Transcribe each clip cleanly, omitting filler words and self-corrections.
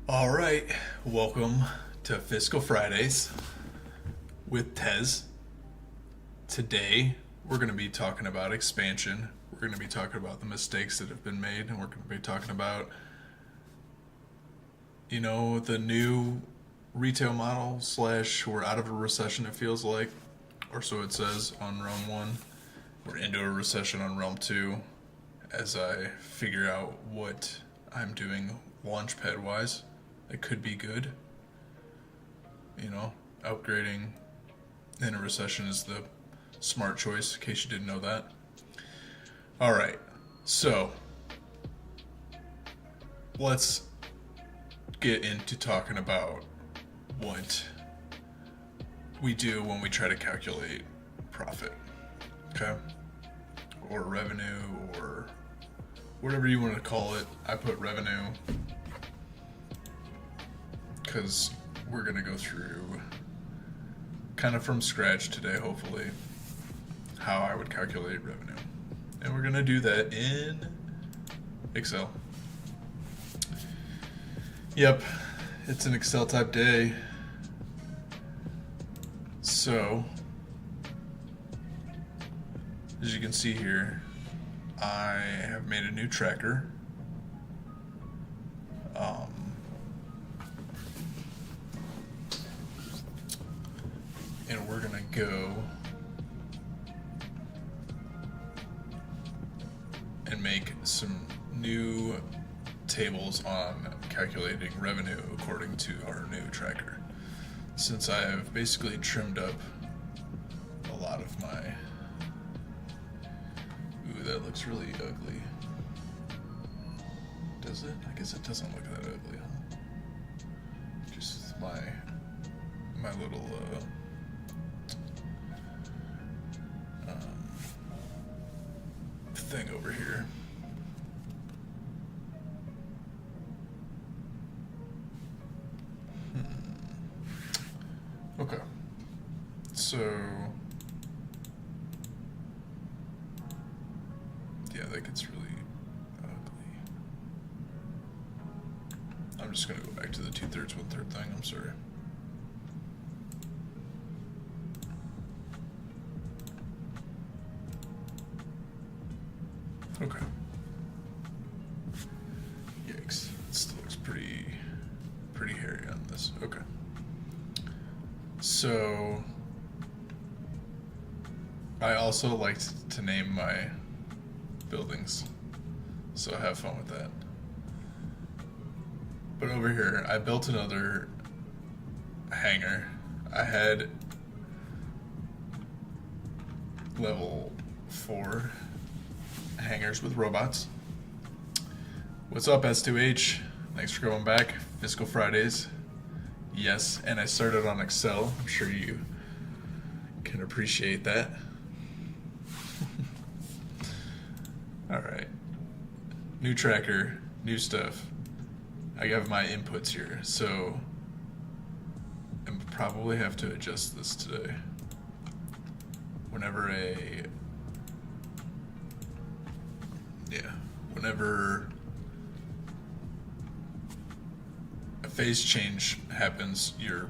All right, welcome to Fiscal Fridays with Tez. Today, we're going to be talking about expansion. We're going to be talking about the mistakes that have been made, and we're going to be talking about, the new retail model slash we're out of a recession, it feels like, or so it says on Realm 1. We're into a recession on Realm 2 as I figure out what I'm doing launchpad wise. It could be good. Upgrading in a recession is the smart choice, in case you didn't know that. Alright, so let's get into talking about what we do when we try to calculate profit. Okay? Or revenue, or whatever you want to call it. I put revenue because we're going to go through kind of from scratch today, hopefully, how I would calculate revenue. And we're going to do that in Excel. Yep, it's an Excel type day. So, as you can see here, I have made a new tracker. And we're gonna go and make some new tables on calculating revenue according to our new tracker. Since I have basically trimmed up a lot of my... Ooh, that looks really ugly. Does it? I guess it doesn't look that ugly, huh? Just my little thing over here. Okay. So, yeah, that gets really ugly. I'm just gonna go back to the 2/3, 1/3 thing. I'm sorry. Okay. Yikes. It still looks pretty hairy on this. Okay. So, I also liked to name my buildings, so have fun with that. But over here, I built another hangar. I had level 4 hangars with robots. What's up, S2H? Thanks for going back. Fiscal Fridays. Yes, and I started on Excel. I'm sure you can appreciate that. Alright. New tracker, new stuff. I have my inputs here, so I probably have to adjust this today. Whenever a phase change happens, your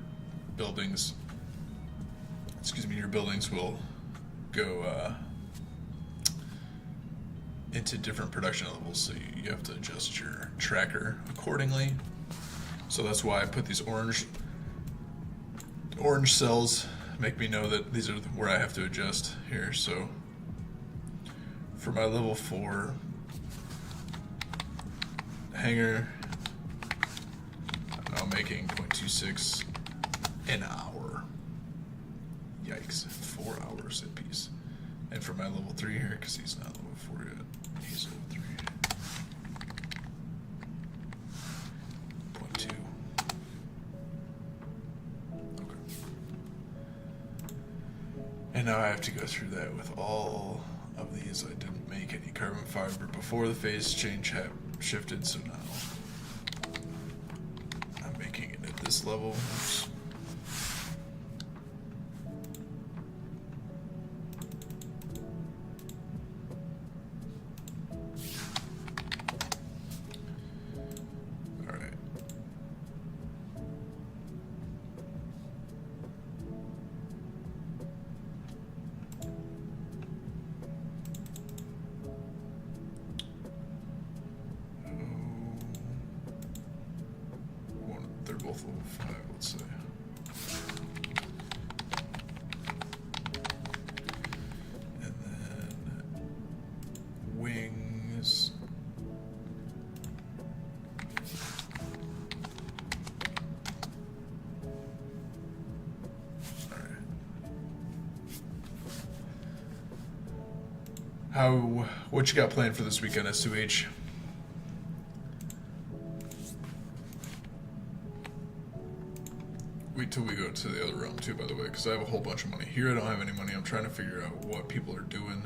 buildings will go into different production levels, so you have to adjust your tracker accordingly. So that's why I put these orange cells, make me know that these are where I have to adjust here. So for my level 4 hangar, I'm now making 0.26 an hour. Yikes, 4 hours a piece. And for my level 3 here, because he's not level 4 yet, he's level 3. 0.2. Okay. And now I have to go through that with all of these. I didn't make any carbon fiber before the phase change shifted, so now I'm making it at this level. Oops. both level 5, let's say. And then wings. What you got planned for this weekend, S2H? Wait till we go to the other realm too, by the way, because I have a whole bunch of money. Here I don't have any money. I'm trying to figure out what people are doing.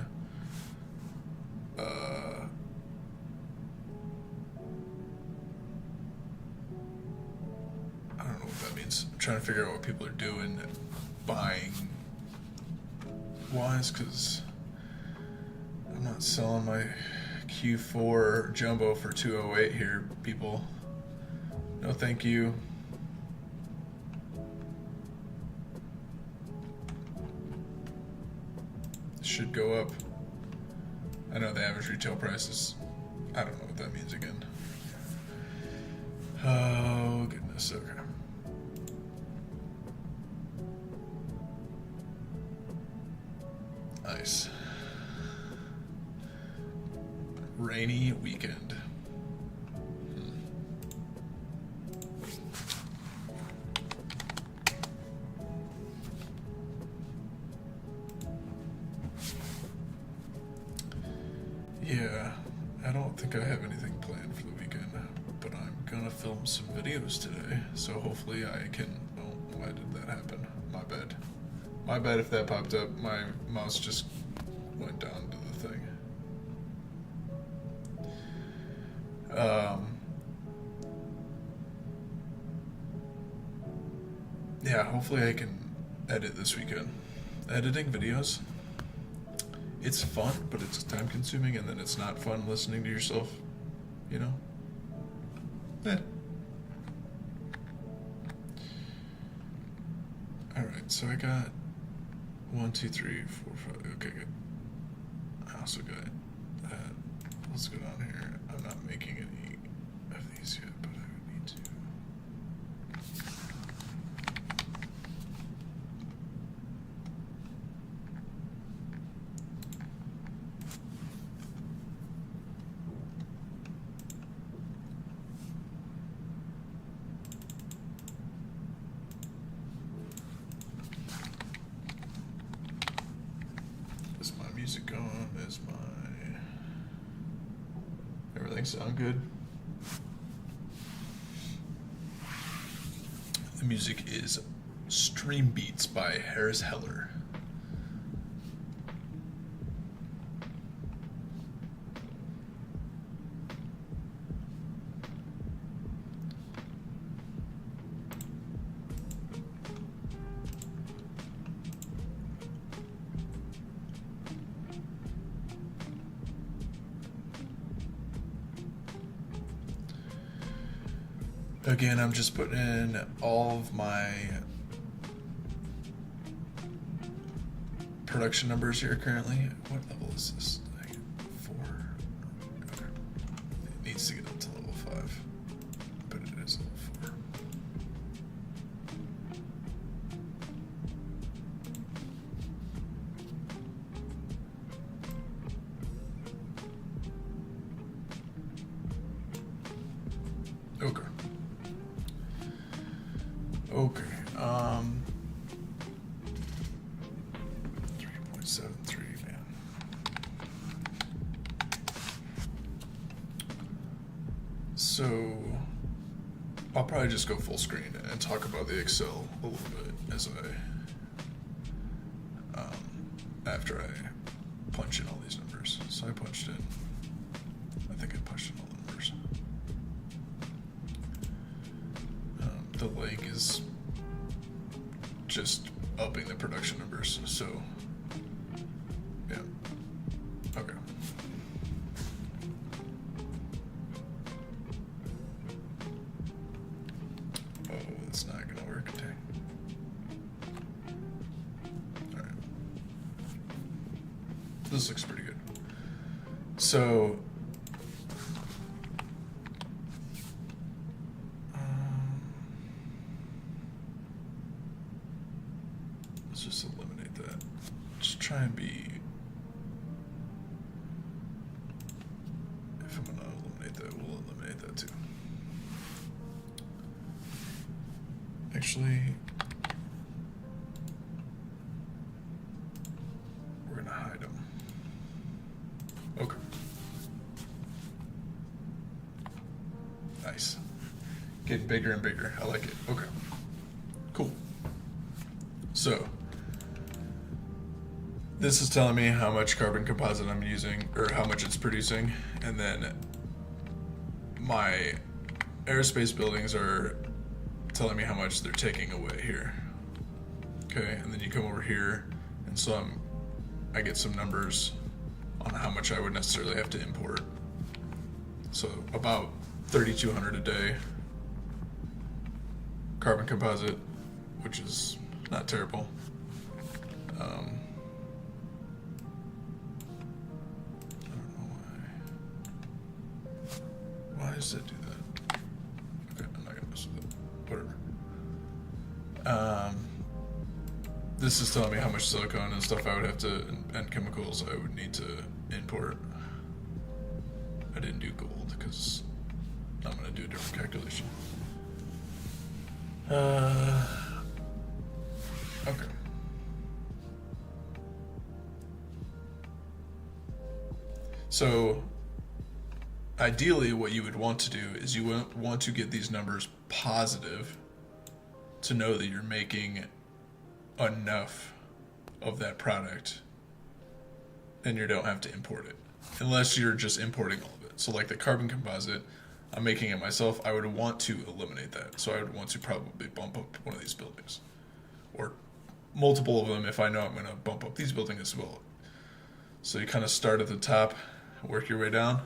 I don't know what that means. I'm trying to figure out what people are doing buying wise, because I'm not selling my Q4 jumbo for 208 here, people. No thank you. Should go up. I know the average retail price is, I don't know what that means again. Oh goodness, okay. Nice. Rainy weekend. Yeah, I don't think I have anything planned for the weekend, but I'm gonna film some videos today, so hopefully I can. Oh, why did that happen? My bad. My bad if that popped up. My mouse just went down to the thing. Yeah, hopefully I can edit this weekend. Editing videos, it's fun, but it's time consuming, and then it's not fun listening to yourself, you know? Alright, so I got 1, 2, 3, 4, 5. Okay, good. I also got that. Let's go down here. I'm not making any of these yet, but I would need to. Is my music on? Is my... Everything sound good? The music is Stream Beats by Harris Heller. Again, I'm just putting in all of my production numbers here currently. What level is this? Like 4? Okay. It needs to get up to level 5, but it is level 4. Okay. Okay, 3.73, man. So, I'll probably just go full screen and talk about the Excel a little bit as after I punch in all these numbers. So I punched in, I think I punched in all the numbers. The leg is just upping the production numbers, so yeah. Okay. Oh, it's not gonna work. Dang. Alright. This looks pretty good. So Let's just eliminate that. Just try and be... If I'm going to eliminate that, we'll eliminate that too. Actually, we're going to hide them. Okay. Nice. Getting bigger and bigger. I like it. Okay. Cool. So, this is telling me how much carbon composite I'm using, or how much it's producing, and then my aerospace buildings are telling me how much they're taking away here. Okay, and then you come over here, and so I get some numbers on how much I would necessarily have to import. So about 3,200 a day carbon composite, which is not terrible. I don't know why. Why does it do that? Okay, I'm not gonna mess with it. Whatever. This is telling me how much silicone and stuff I would have to, and chemicals I would need to import. I didn't do gold because I'm gonna do a different calculation. Okay. So, ideally what you would want to do is you want to get these numbers positive to know that you're making enough of that product and you don't have to import it. Unless you're just importing all of it. So like the carbon composite, I'm making it myself, I would want to eliminate that. So I would want to probably bump up one of these buildings. Or multiple of them if I know I'm going to bump up these buildings as well. So you kind of start at the top, work your way down,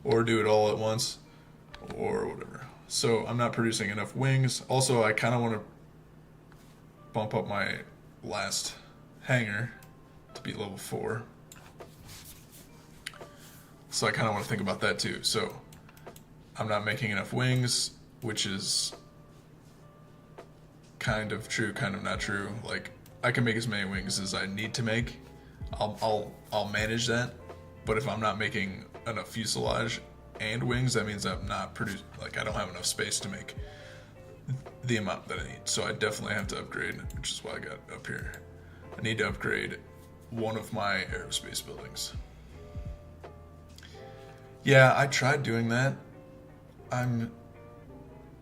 or do it all at once, or whatever. So I'm not producing enough wings. Also, I kind of want to bump up my last hangar to be level 4. So I kind of want to think about that too. So I'm not making enough wings, which is kind of true, kind of not true. Like I can make as many wings as I need to make. I'll manage that. But if I'm not making enough fuselage and wings, that means I'm not producing. Like I don't have enough space to make the amount that I need. So I definitely have to upgrade, which is why I got up here. I need to upgrade one of my aerospace buildings. Yeah, I tried doing that. I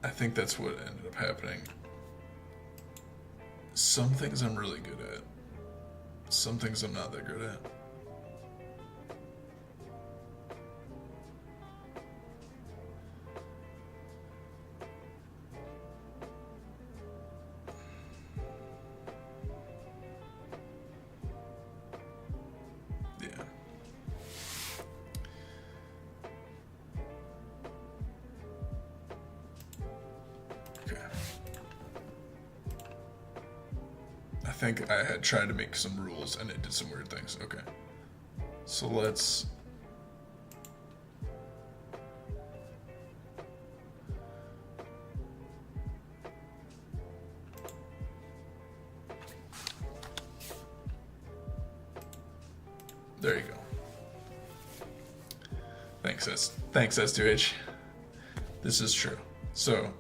think that's what ended up happening. Some things I'm really good at. Some things I'm not that good at. Yeah. Okay. I think I had tried to make some rules and it did some weird things. Okay. So let's... There you go. Thanks S2H. This is true. So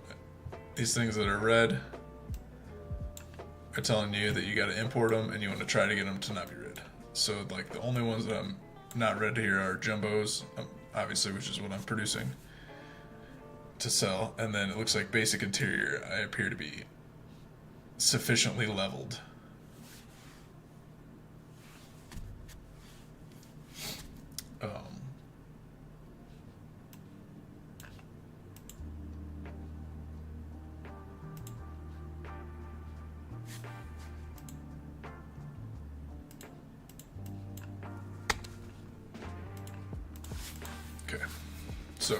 these things that are red are telling you that you got to import them and you want to try to get them to not be red. So like the only ones that I'm not red here are jumbos, obviously, which is what I'm producing to sell. And then it looks like basic interior, I appear to be sufficiently leveled. Okay, so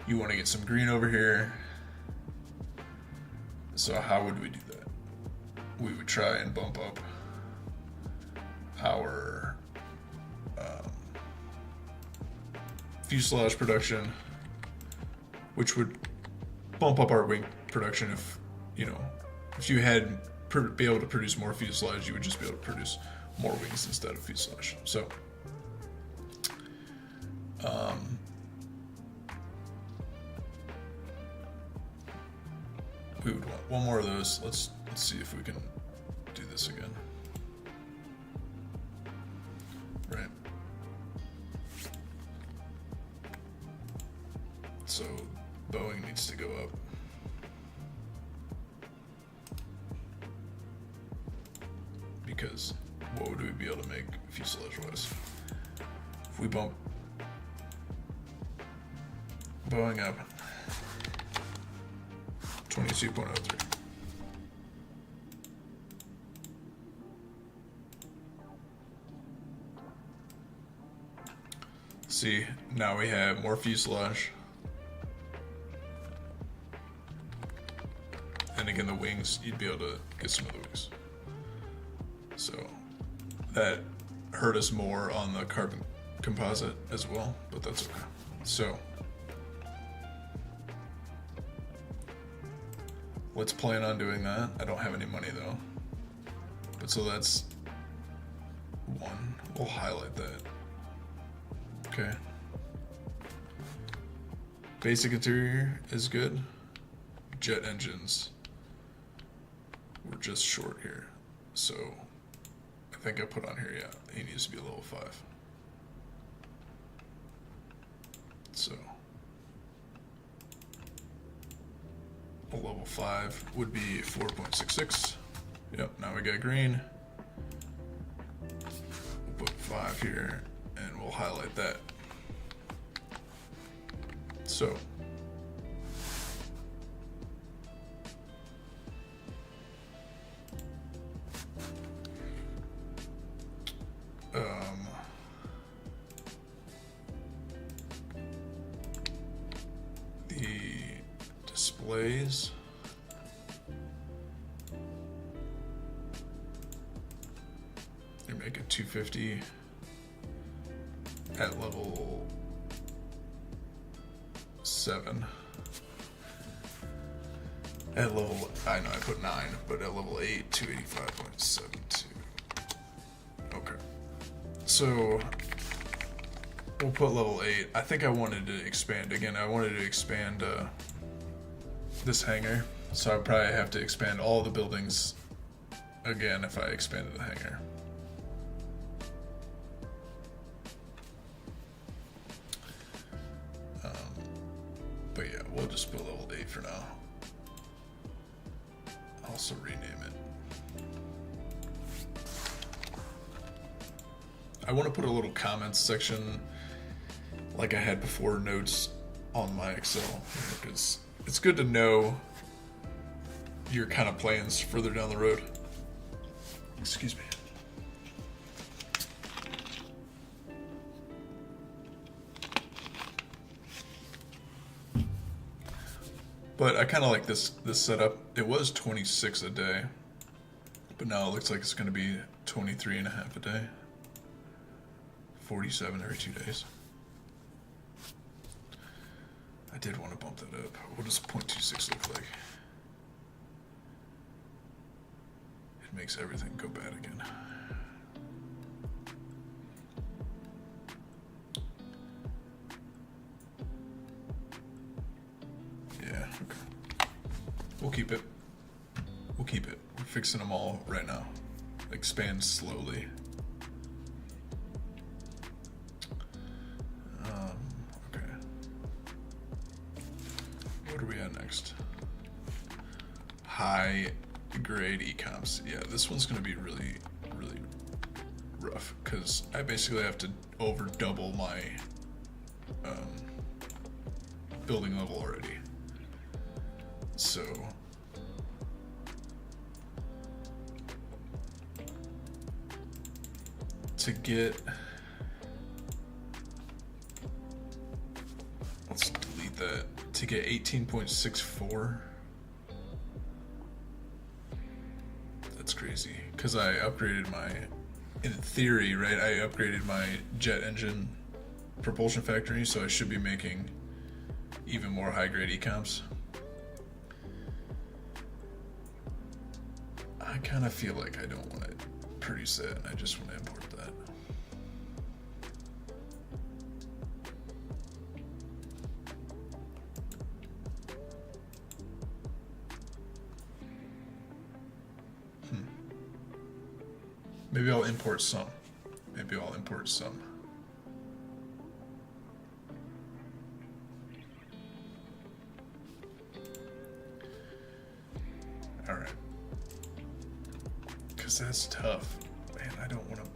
you want to get some green over here. So how would we do that? We would try and bump up our fuselage production, which would bump up our wing production if you had be able to produce more fuselage, you would just be able to produce more wings instead of fuselage. So, we would want one more of those. Let's see if we can do this again. Right. So Boeing needs to go up. Because what would we be able to make fuselage-wise? If we bump Boeing up 22.03. See, now we have more fuselage. And again, the wings, you'd be able to get some of the wings. So that hurt us more on the carbon composite as well, but that's okay. So let's plan on doing that. I don't have any money though. But so that's one. We'll highlight that. Okay. Basic interior is good. Jet engines. We're just short here. So I think I put on here, yeah, he needs to be a level 5. So a level 5 would be 4.66. Yep, now we got green. We'll put 5 here and we'll highlight that. So the displays, you make it 250 at level 7. At level, I know I put 9, but at level 8, 285.72. Okay. So we'll put level 8. I think I wanted to expand again. I wanted to expand this hangar. So I'd probably have to expand all the buildings again if I expanded the hangar. But yeah, we'll just put level 8 for now. Also rename it. I want to put a little comments section like I had before, notes on my Excel, because it's good to know your kind of plans further down the road. Excuse me. But I kind of like this setup. It was 26 a day, but now it looks like it's going to be 23 and a half a day. 47 every 2 days. I did want to bump that up. What does 0.26 look like? It makes everything go bad again. Yeah, okay. We'll keep it. We'll keep it. We're fixing them all right now. Expand slowly. Okay. What are we at next? High grade ecomps. Yeah, this one's gonna be really, really rough because I basically have to over double my building level already. So to get, let's delete that, to get 18.64, that's crazy, because I upgraded my, in theory, right, I upgraded my jet engine propulsion factory, so I should be making even more high grade ecomps. I kind of feel like I don't want to produce that, and I just want to import that. Maybe I'll import some. Maybe I'll import some. All right. Because that's tough. Man, I don't want to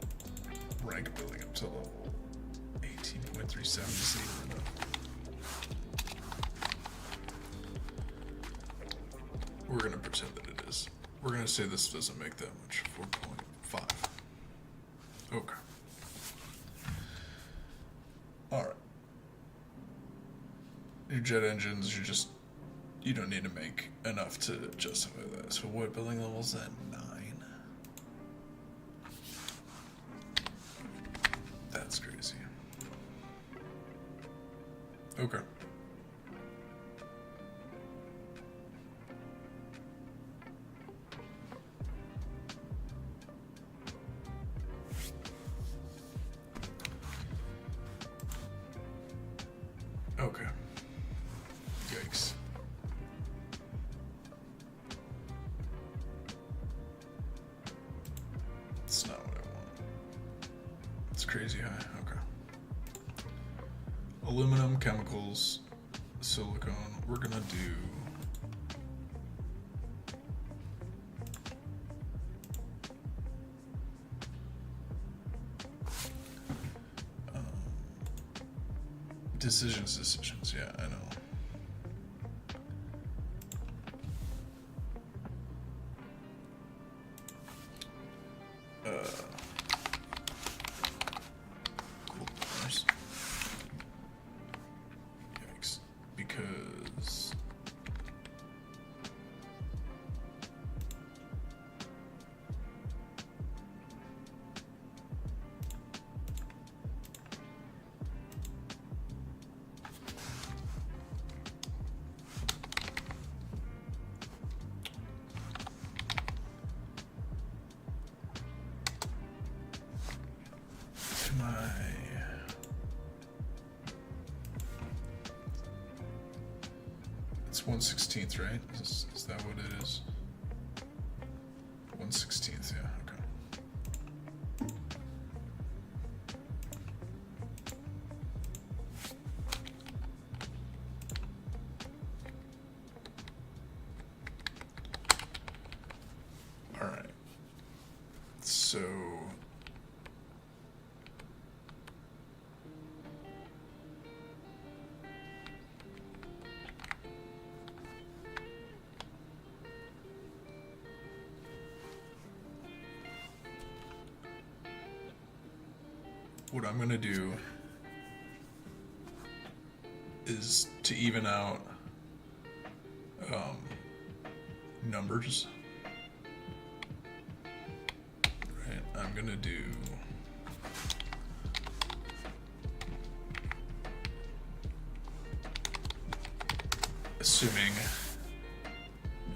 rank building up to level 18.37. We're going to pretend that it is. We're going to say this doesn't make that much. 4.5. Okay. Alright. Your jet engines, you don't need to make enough to justify that. So what building level is that? 9? That's crazy. Okay. Okay. Yikes. It's not what I want. It's crazy high. Okay. Aluminum, chemicals, silicone. We're gonna do... Decisions, yeah, I know. Cool dollars. Yikes. Because... It's 1/16th, right? Is that what it is? 1/16th, yeah, okay. All right. So... what I'm gonna do is to even out numbers. Right, I'm gonna do assuming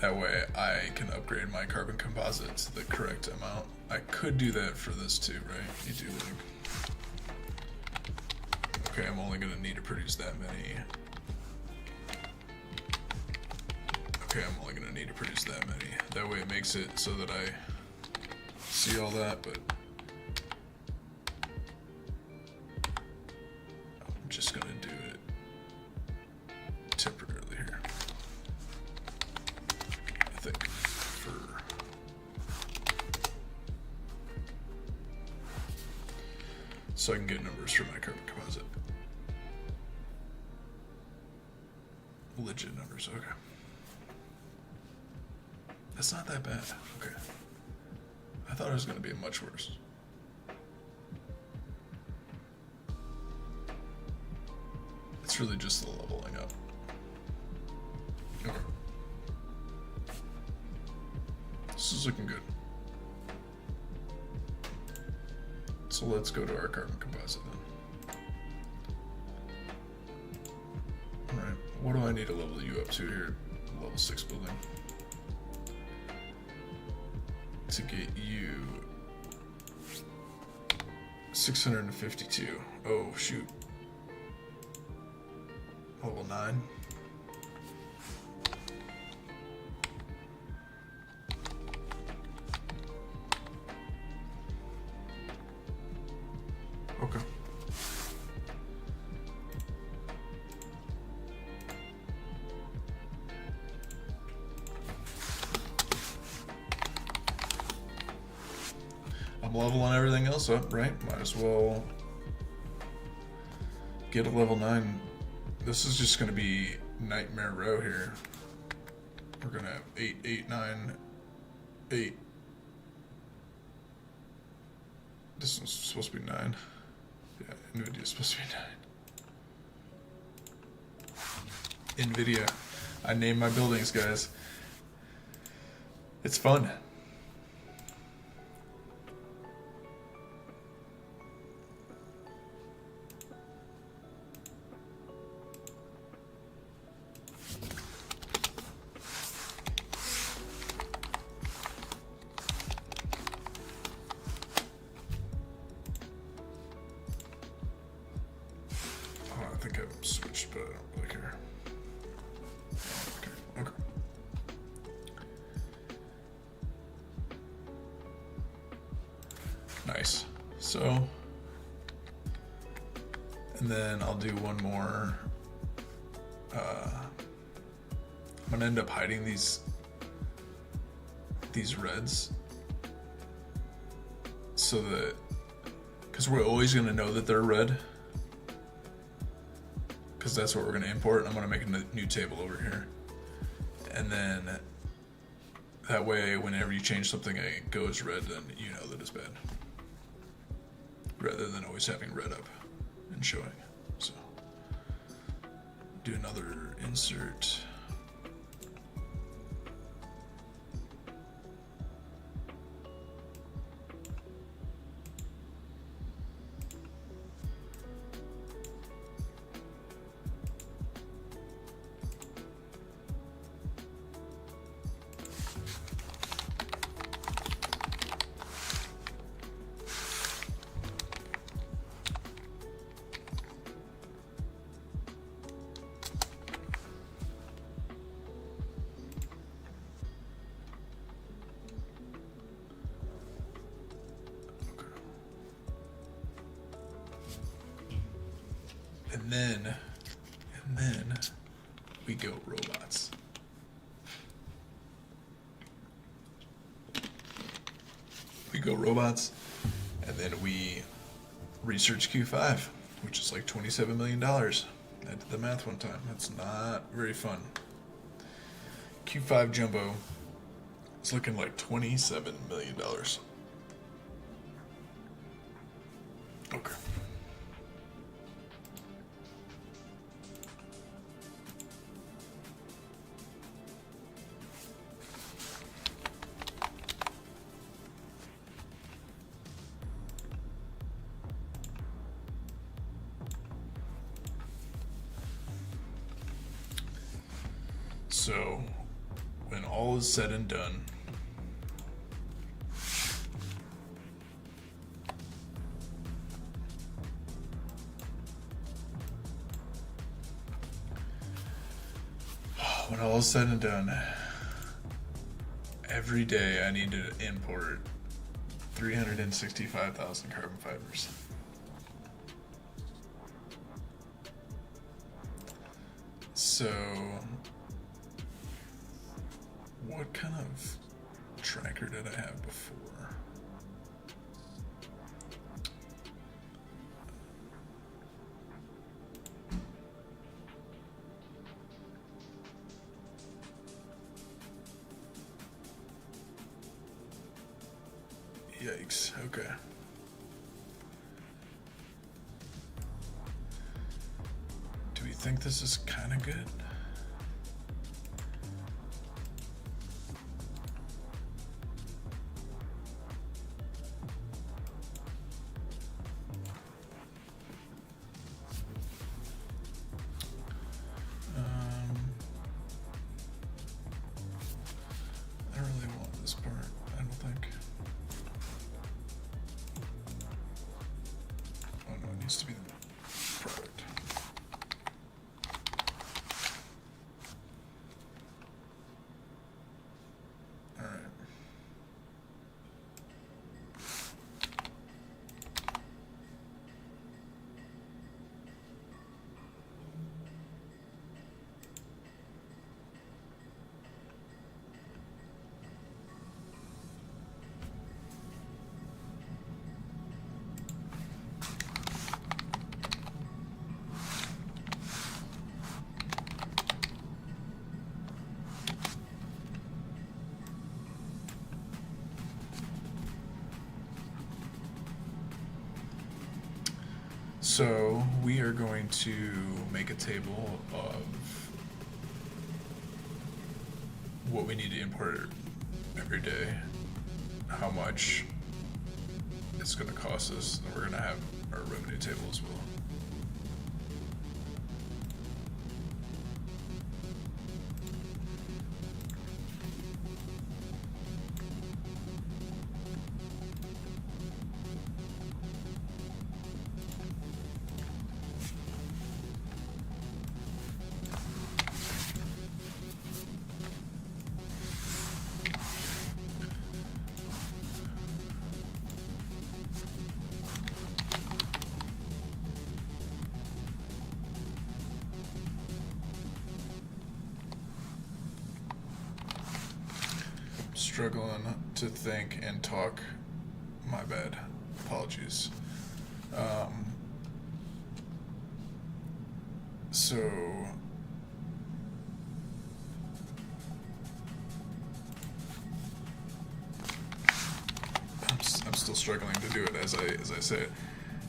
that way I can upgrade my carbon composite to the correct amount. I could do that for this too, right? You do like... Okay, I'm only gonna need to produce that many. Okay, I'm only gonna need to produce that many. That way it makes it so that I see all that, but I'm just gonna do it temporarily here. I think so I can get numbers for my carbon composite. Legit numbers, okay. That's not that bad, okay. I thought it was gonna be much worse. It's really just the leveling up. Okay. This is looking good. So let's go to our carbon composite then. Alright, what do I need to level you up to here? Level 6 building. to get you 652. Oh, shoot. Level 9. Okay. I'm leveling everything else up, right? Might as well get a level 9. This is just going to be Nightmare Row here. We're going to have 8, 8, 9, 8. This one's supposed to be 9. Yeah, NVIDIA's supposed to be 9. NVIDIA. I name my buildings, guys. It's fun. I think I've switched, but I don't really care. Okay. Nice. So, and then I'll do one more. I'm gonna end up hiding these reds so that, because we're always gonna know that they're red. Because that's what we're going to import. I'm going to make a new table over here. And then that way, whenever you change something and it goes red, then you know that it's bad. Rather than always having red up and showing. So, do another insert. And then we go robots. We go robots, and then we research Q5, which is like $27 million. I did the math one time. That's not very fun. Q5 Jumbo is looking like $27 million. Okay. So, when all is said and done, every day I need to import 365,000 carbon fibers. So, what kind of tracker did I have before? Yikes, okay. Do we think this is kind of good? I don't really want this part, I don't think. So we are going to make a table of what we need to import every day, how much it's going to cost us, and we're going to have our revenue table as well. Struggling to think and talk. My bad. Apologies. So I'm still struggling to do it as I say it.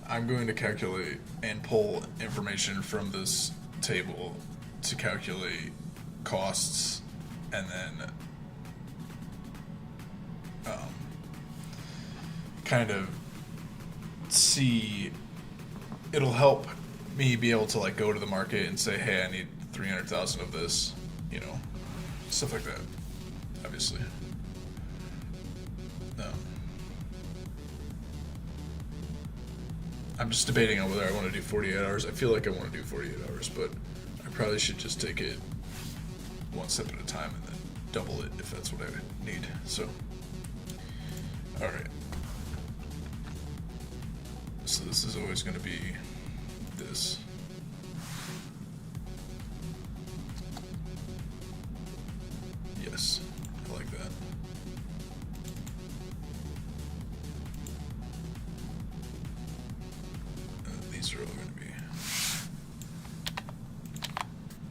I'm going to calculate and pull information from this table to calculate costs, and then kind of see, it'll help me be able to like go to the market and say, hey, I need 300,000 of this, you know, stuff like that, obviously. I'm just debating on whether I want to do 48 hours. I feel like I want to do 48 hours, but I probably should just take it one step at a time and then double it if that's what I need. So, all right. So this is always going to be this. Yes, I like that. These are all going to be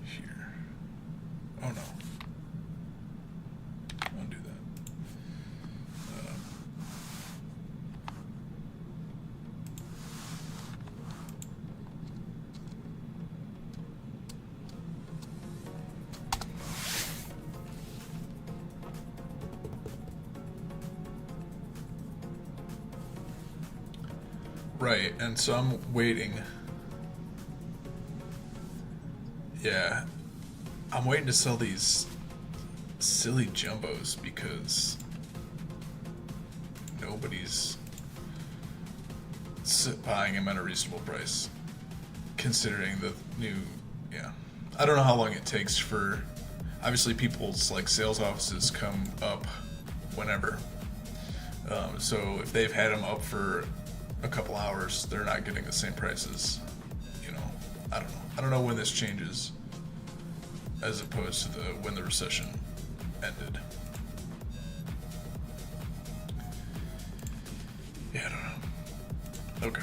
here. Oh no. Undo that. Right, and so I'm waiting. Yeah, I'm waiting to sell these silly jumbos because nobody's buying them at a reasonable price, considering the new, yeah. I don't know how long it takes for, obviously people's like sales offices come up whenever. So if they've had them up for a couple hours, they're not getting the same prices, you know. I don't know when this changes as opposed to when the recession ended. Yeah, I don't know. Okay.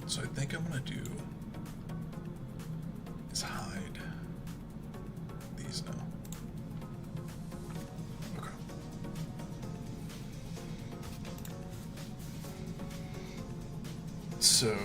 So I think I'm gonna do is hide these now. Okay. So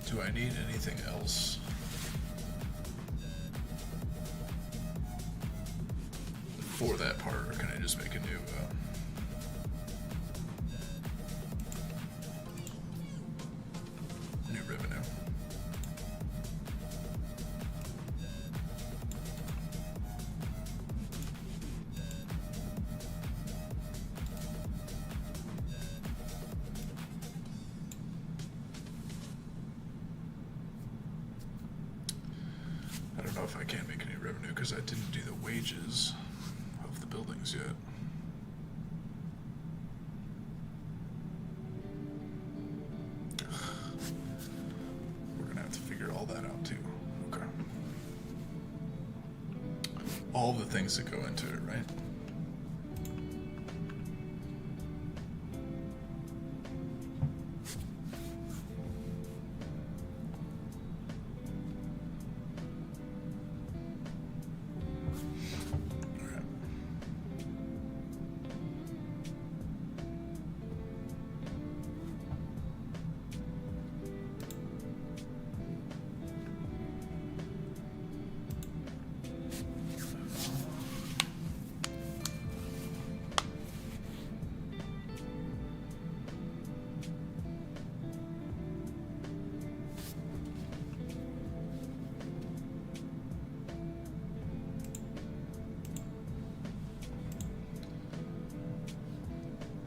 do I need anything else? For that part, or can I just make a new revenue? if I can make any revenue because I didn't do the wages of the buildings yet. We're gonna have to figure all that out too. Okay. All the things that go into it, right?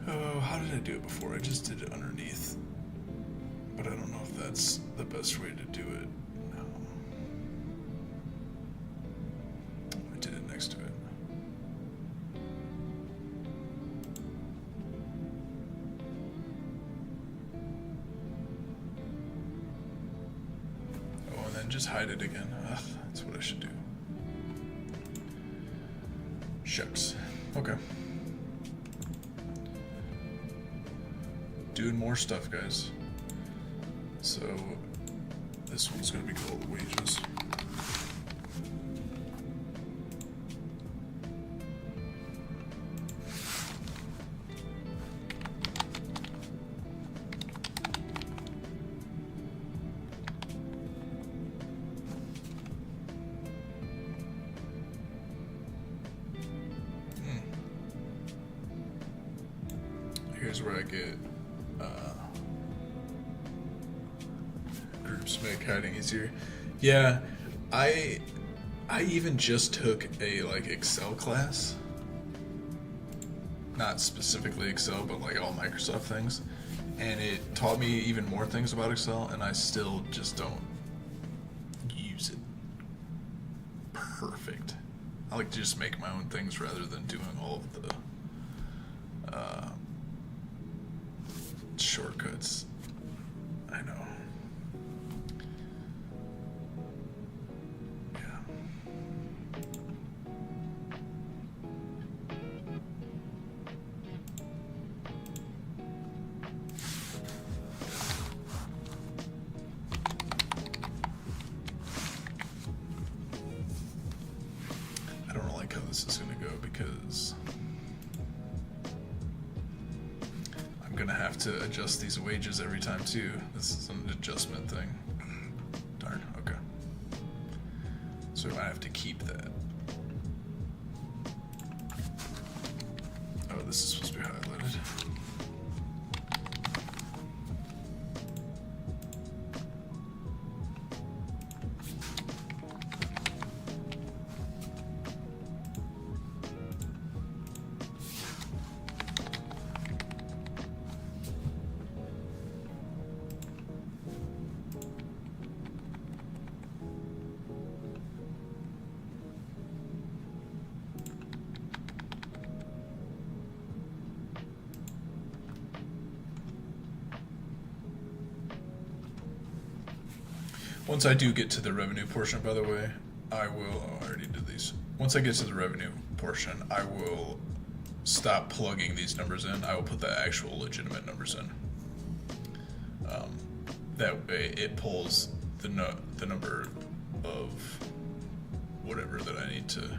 Oh, how did I do it before? I just did it underneath. But I don't know if that's the best way to do it. No. I did it next to it. Oh, and then just hide it again. Ugh, that's what I should do. Shucks. Okay. Doing more stuff, guys. So this one's going to be called wages. Here's where I get groups make hiding easier. Yeah, I even just took a like Excel class, not specifically Excel, but like all Microsoft things, and it taught me even more things about Excel, and I still just don't use it perfect. I like to just make my own things rather than doing all of the shortcuts. I know. Yeah. I don't like how this is going to go because I'm gonna have to adjust these wages every time too. This is an adjustment thing. Darn, okay. So we might have to keep that. Oh, this is supposed to be highlighted. Once I do get to the revenue portion, by the way, I will, oh, I already did these. Once I get to the revenue portion, I will stop plugging these numbers in. I will put the actual legitimate numbers in. That way it pulls the number of whatever that I need to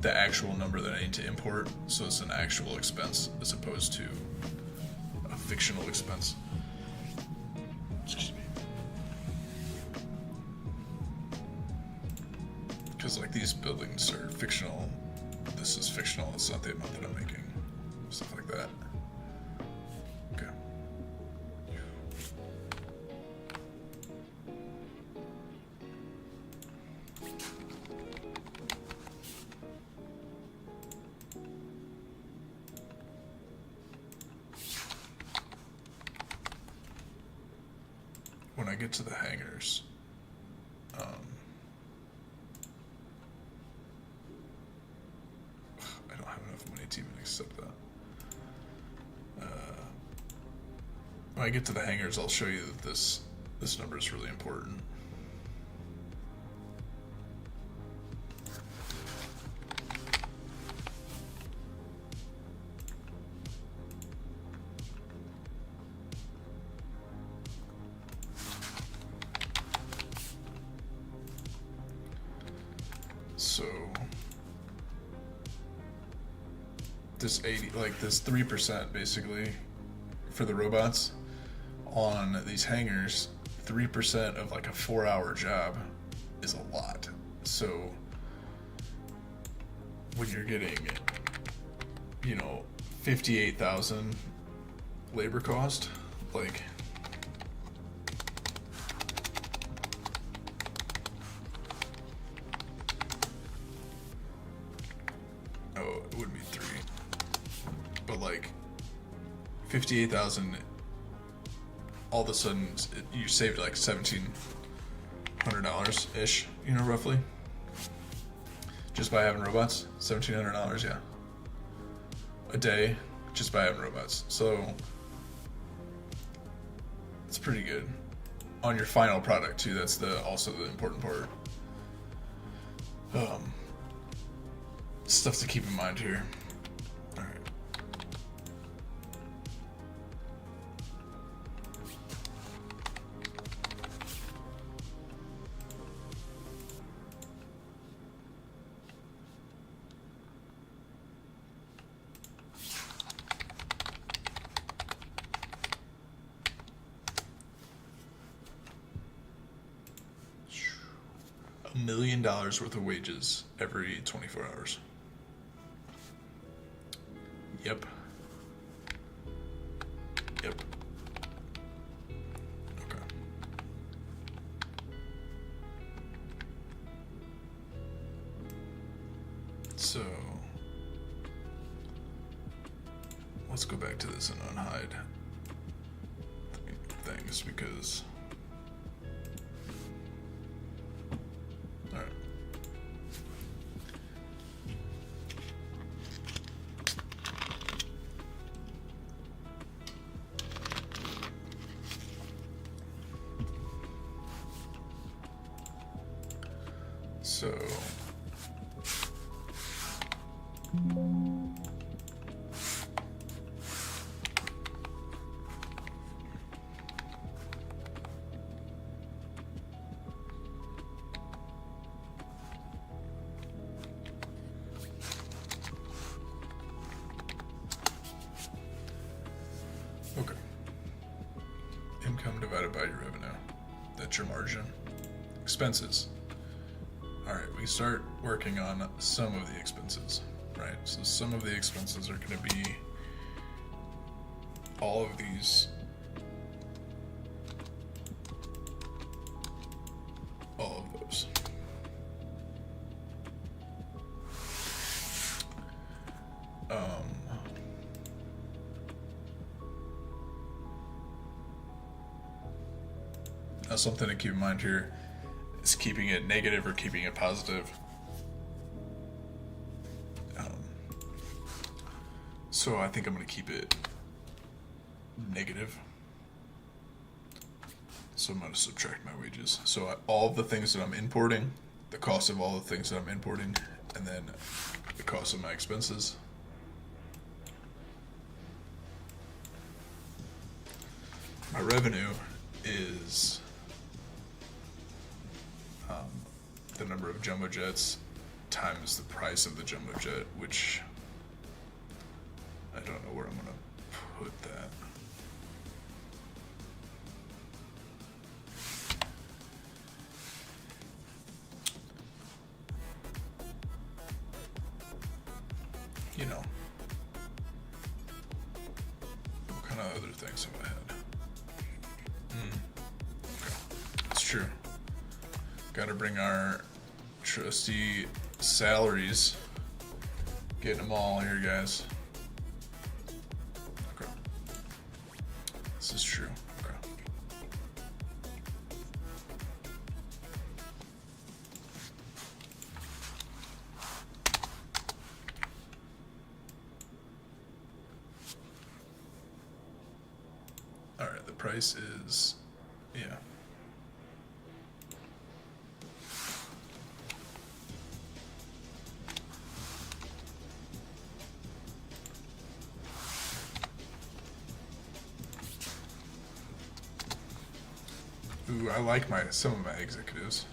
the actual number that I need to import, so it's an actual expense as opposed to a fictional expense. Excuse me. Because like these buildings are fictional, this is fictional, it's not the amount that I'm making, stuff like that. Okay. I get to the hangers, I don't have enough money to even accept that. When I get to the hangers, I'll show you that this number is really important. So this 3% basically for the robots on these hangers, 3% of like a 4-hour job is a lot. So when you're getting, 58,000 labor cost, like, oh, it wouldn't be 3, but like 58,000, all of a sudden you saved like $1,700 ish, roughly, just by having robots. $1,700, yeah, a day, just by having robots. So it's pretty good on your final product too. That's also the important part. Stuff to keep in mind here. All right. $1 million worth of wages every 24 hours. Yep. Okay. So let's go back to this and unhide things because. So okay. Income divided by your revenue. That's your margin. Expenses. All right, we start working on some of the expenses, right? So some of the expenses are going to be all of these, all of those. Now something to keep in mind here is keeping it negative or keeping it positive. So I think I'm going to keep it negative. So I'm going to subtract my wages. So all of the things that I'm importing, the cost of all the things that I'm importing, and then the cost of my expenses. My revenue is the number of jumbo jets times the price of the jumbo jet, which I don't know where I'm going to put that. What kind of other things have I had? Okay. It's true. Got to bring our trusty salaries. Getting them all here, guys. Okay. This is true. Okay. price is, yeah. Ooh, I like some of my executives.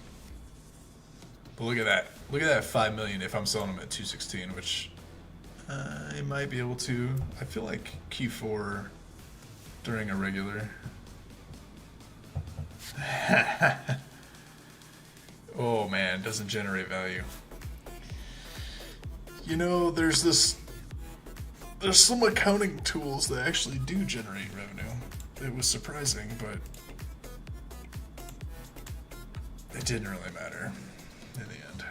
But look at that. Look at that 5 million if I'm selling them at 216, which I might be able to. I feel like Q4 during a regular. Oh man, doesn't generate value. You know, there's some accounting tools that actually do generate revenue. It was surprising, but it didn't really matter in the end.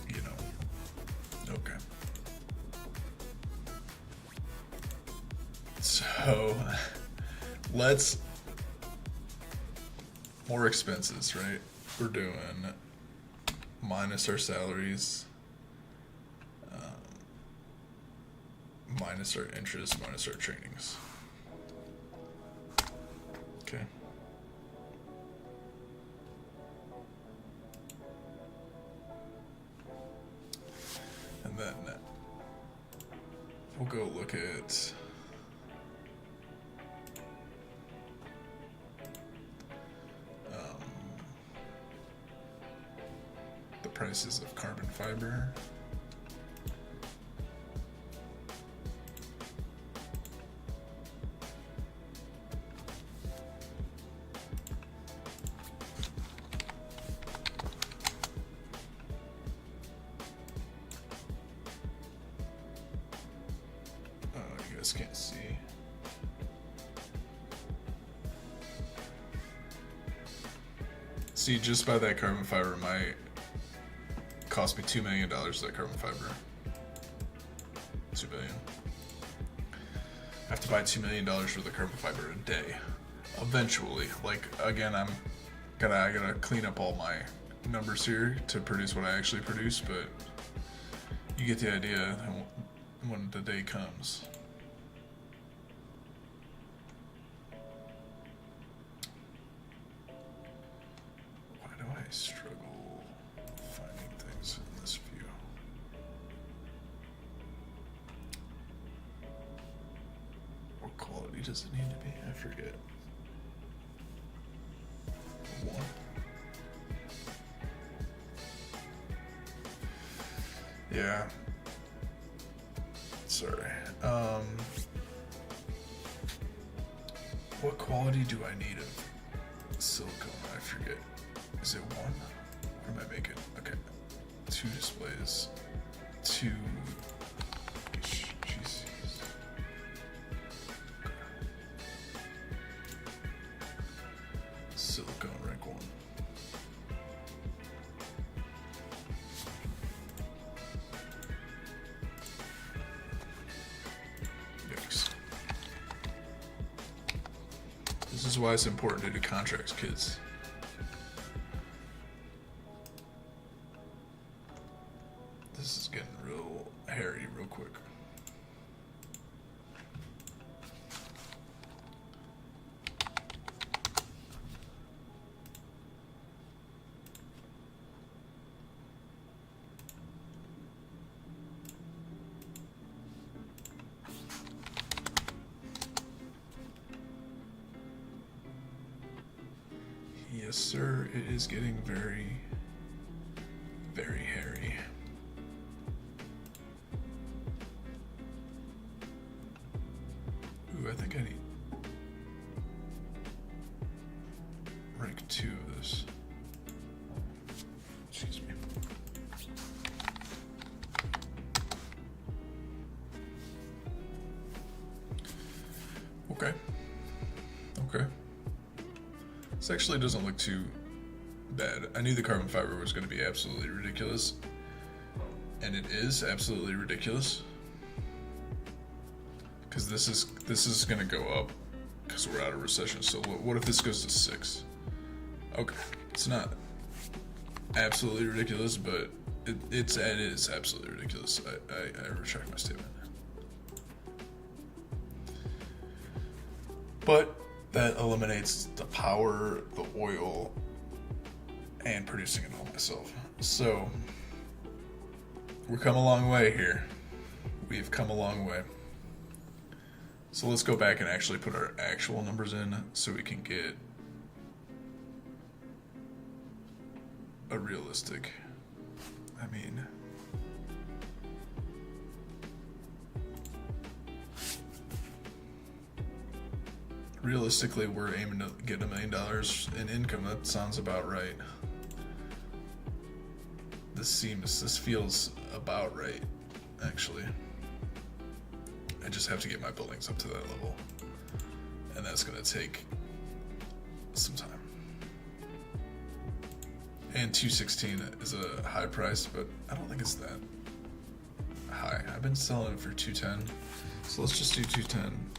You know. Okay. So, let's... More expenses, right? We're doing minus our salaries, minus our interest, minus our trainings. Okay. And then we'll go look at the prices of carbon fiber. You guys can't see. See, just by that carbon fiber might cost me $2 million that carbon fiber. 2 billion. I have to buy $2 million worth of carbon fiber a day. Eventually. Like, again, I gotta clean up all my numbers here to produce what I actually produce, but you get the idea when the day comes. Why do I struggle finding things in this view? What quality does it need to be? I forget. 1. Yeah. Sorry. What quality do I need of silicone? I forget. Is it 1? What am I making? Okay. 2 displays. 2. GCs. Silicone rank 1. Yikes. This is why it's important to do contracts, kids. This is getting real hairy real quick. Yes, sir. It is getting very, very hairy. Ooh, I think I need rank 2 of this. Excuse me. Okay. Okay. This actually doesn't look too bad. I knew the carbon fiber was going to be absolutely ridiculous. And it is absolutely ridiculous. Because this is going to go up because we're out of recession. So what if this goes to 6? Okay. It's not absolutely ridiculous, but it is absolutely ridiculous. I retract my statement. But that eliminates the power, the oil, and producing it all myself. So we've come a long way here. We've come a long way. So let's go back and actually put our actual numbers in so we can get a realistic, realistically, we're aiming to get $1 million in income. That sounds about right. This feels about right, actually. I just have to get my buildings up to that level, and that's going to take some time. And 216 is a high price, but I don't think it's that high. I've been selling it for 210, so let's just do 210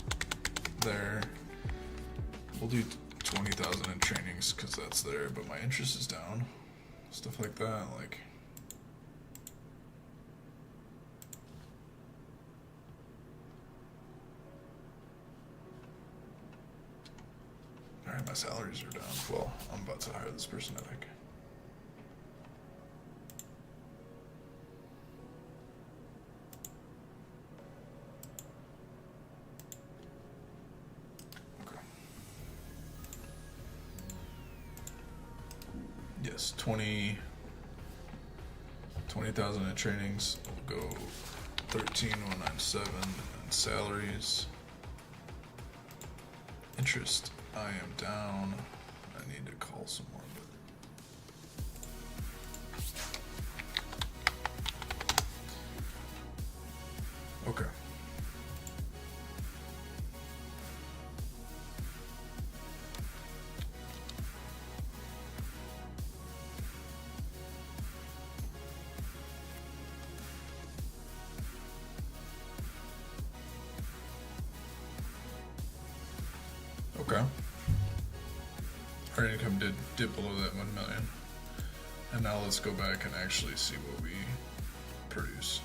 there. We'll do 20,000 in trainings because that's there, but my interest is down. Stuff like that, like. Alright, my salaries are down. Well, I'm about to hire this person, I think. Okay. Yes, 20,000 in trainings. We'll go 13,197 in salaries. Interest. I am down. I need to call someone. Okay. Okay. Our income did dip below that 1 million. And now let's go back and actually see what we produce.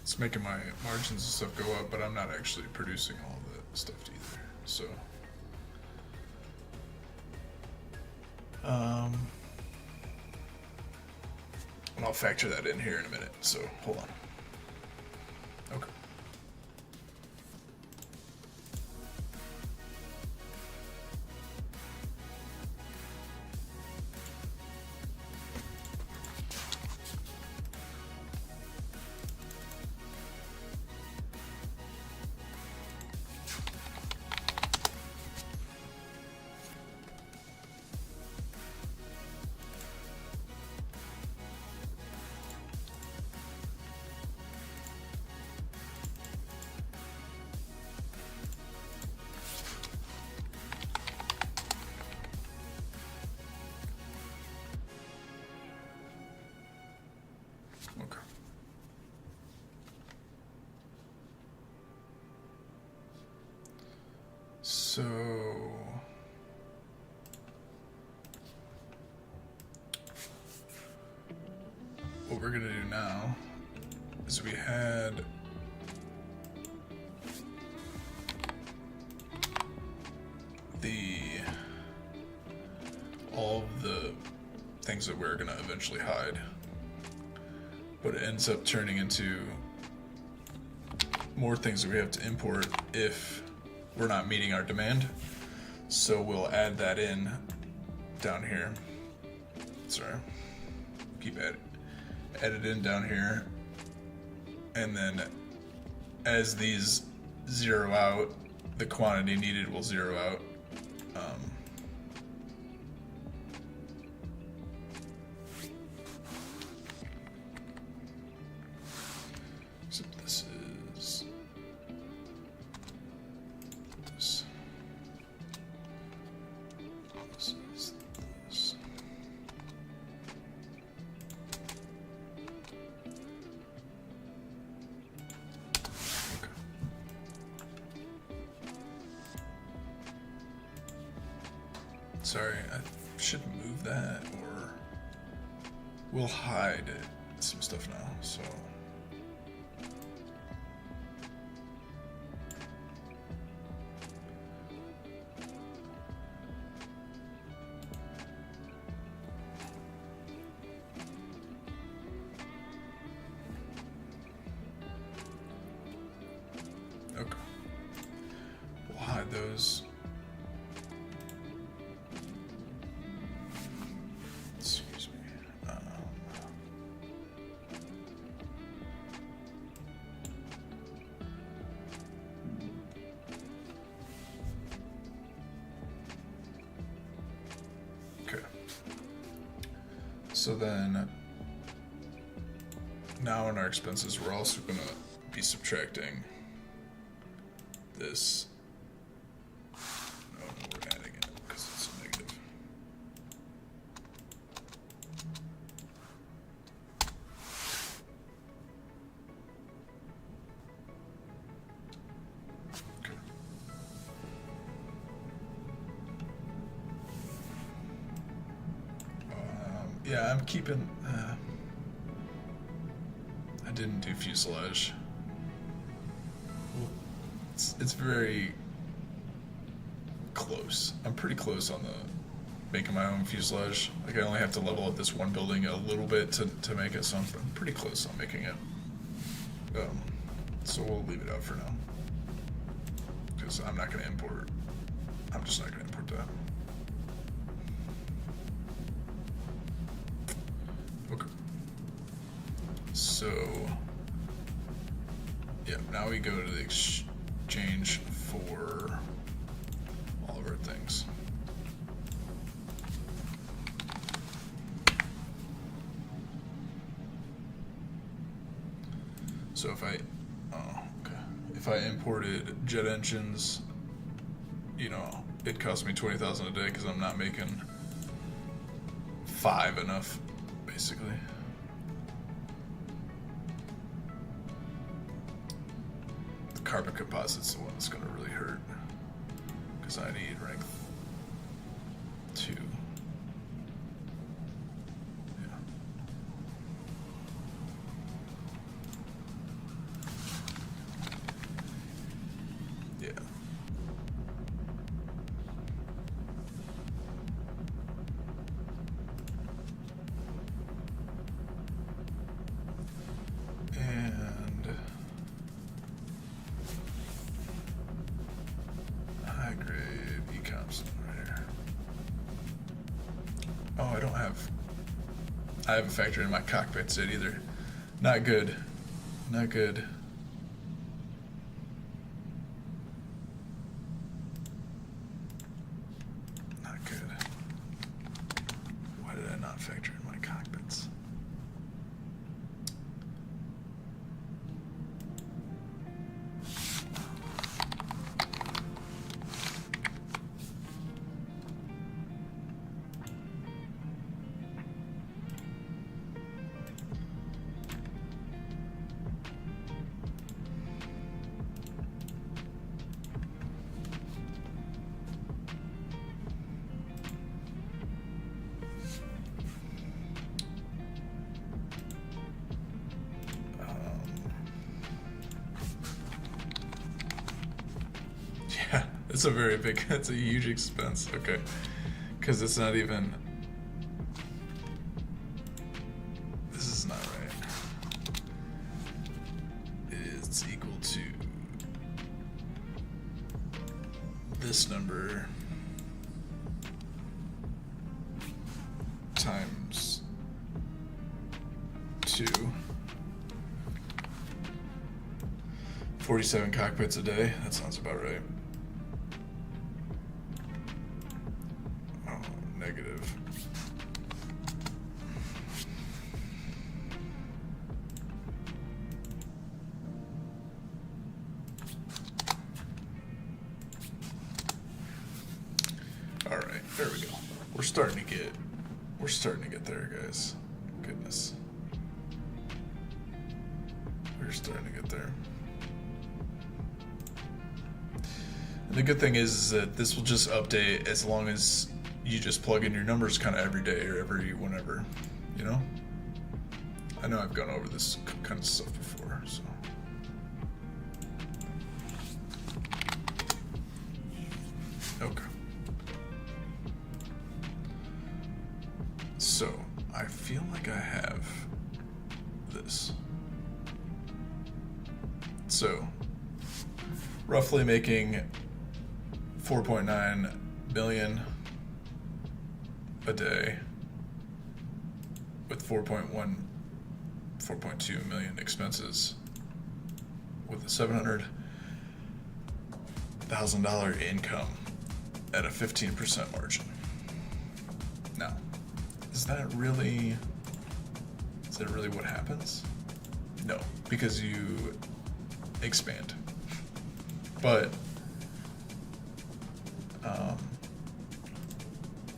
It's making my margins and stuff go up, but I'm not actually producing all the stuff either. So, and I'll factor that in here in a minute. So hold on. Okay. Okay. So what we're gonna do now is we had all of the things that we're gonna eventually hide, but it ends up turning into more things that we have to import if we're not meeting our demand. So we'll add that in down here. Sorry, keep add it in down here, and then as these zero out, the quantity needed will zero out. Except this is this. This is this. Okay. Sorry, I should move that, or we'll hide some stuff now, so. Okay. We'll hide those. Excuse me. Okay. So then, now in our expenses, we're also going to be subtracting this. No, we're adding it because it's a negative. Okay. Yeah, I'm keeping. I didn't do fuselage. It's very close. I'm pretty close on the making my own fuselage. Like I only have to level up this one building a little bit to make it, so I'm pretty close on making it. So we'll leave it out for now. Because I'm not going to import. I'm just not going to import that. Okay. So, yeah, now we go to the exchange for all of our things. So if I imported jet engines, you know, it cost me 20,000 a day because I'm not making 5 enough, basically. The carbon composite's the one that's going to really hurt because I need rank 2. Yeah. And high grade ecoms right here. Oh, I haven't factored in my cockpits yet either. Not good. Not good. Not good. Why did I not factor in my cockpits? Yeah, it's a very big, it's a huge expense. Okay, because it's not even, this is not right. It's equal to this number times 2. 47 cockpits a day. That sounds about right. Oh, negative. we're starting to get there, guys. Goodness. We're starting to get there. And the good thing is that this will just update as long as you just plug in your numbers kind of every day or every whenever, you know? I know I've gone over this kind of stuff before, so. Okay. So, I feel like I have this. So, roughly making 4.9 billion a day with 4.2 million expenses with a $700,000 income at a 15% margin. Now, is that really what happens? No, because you expand. But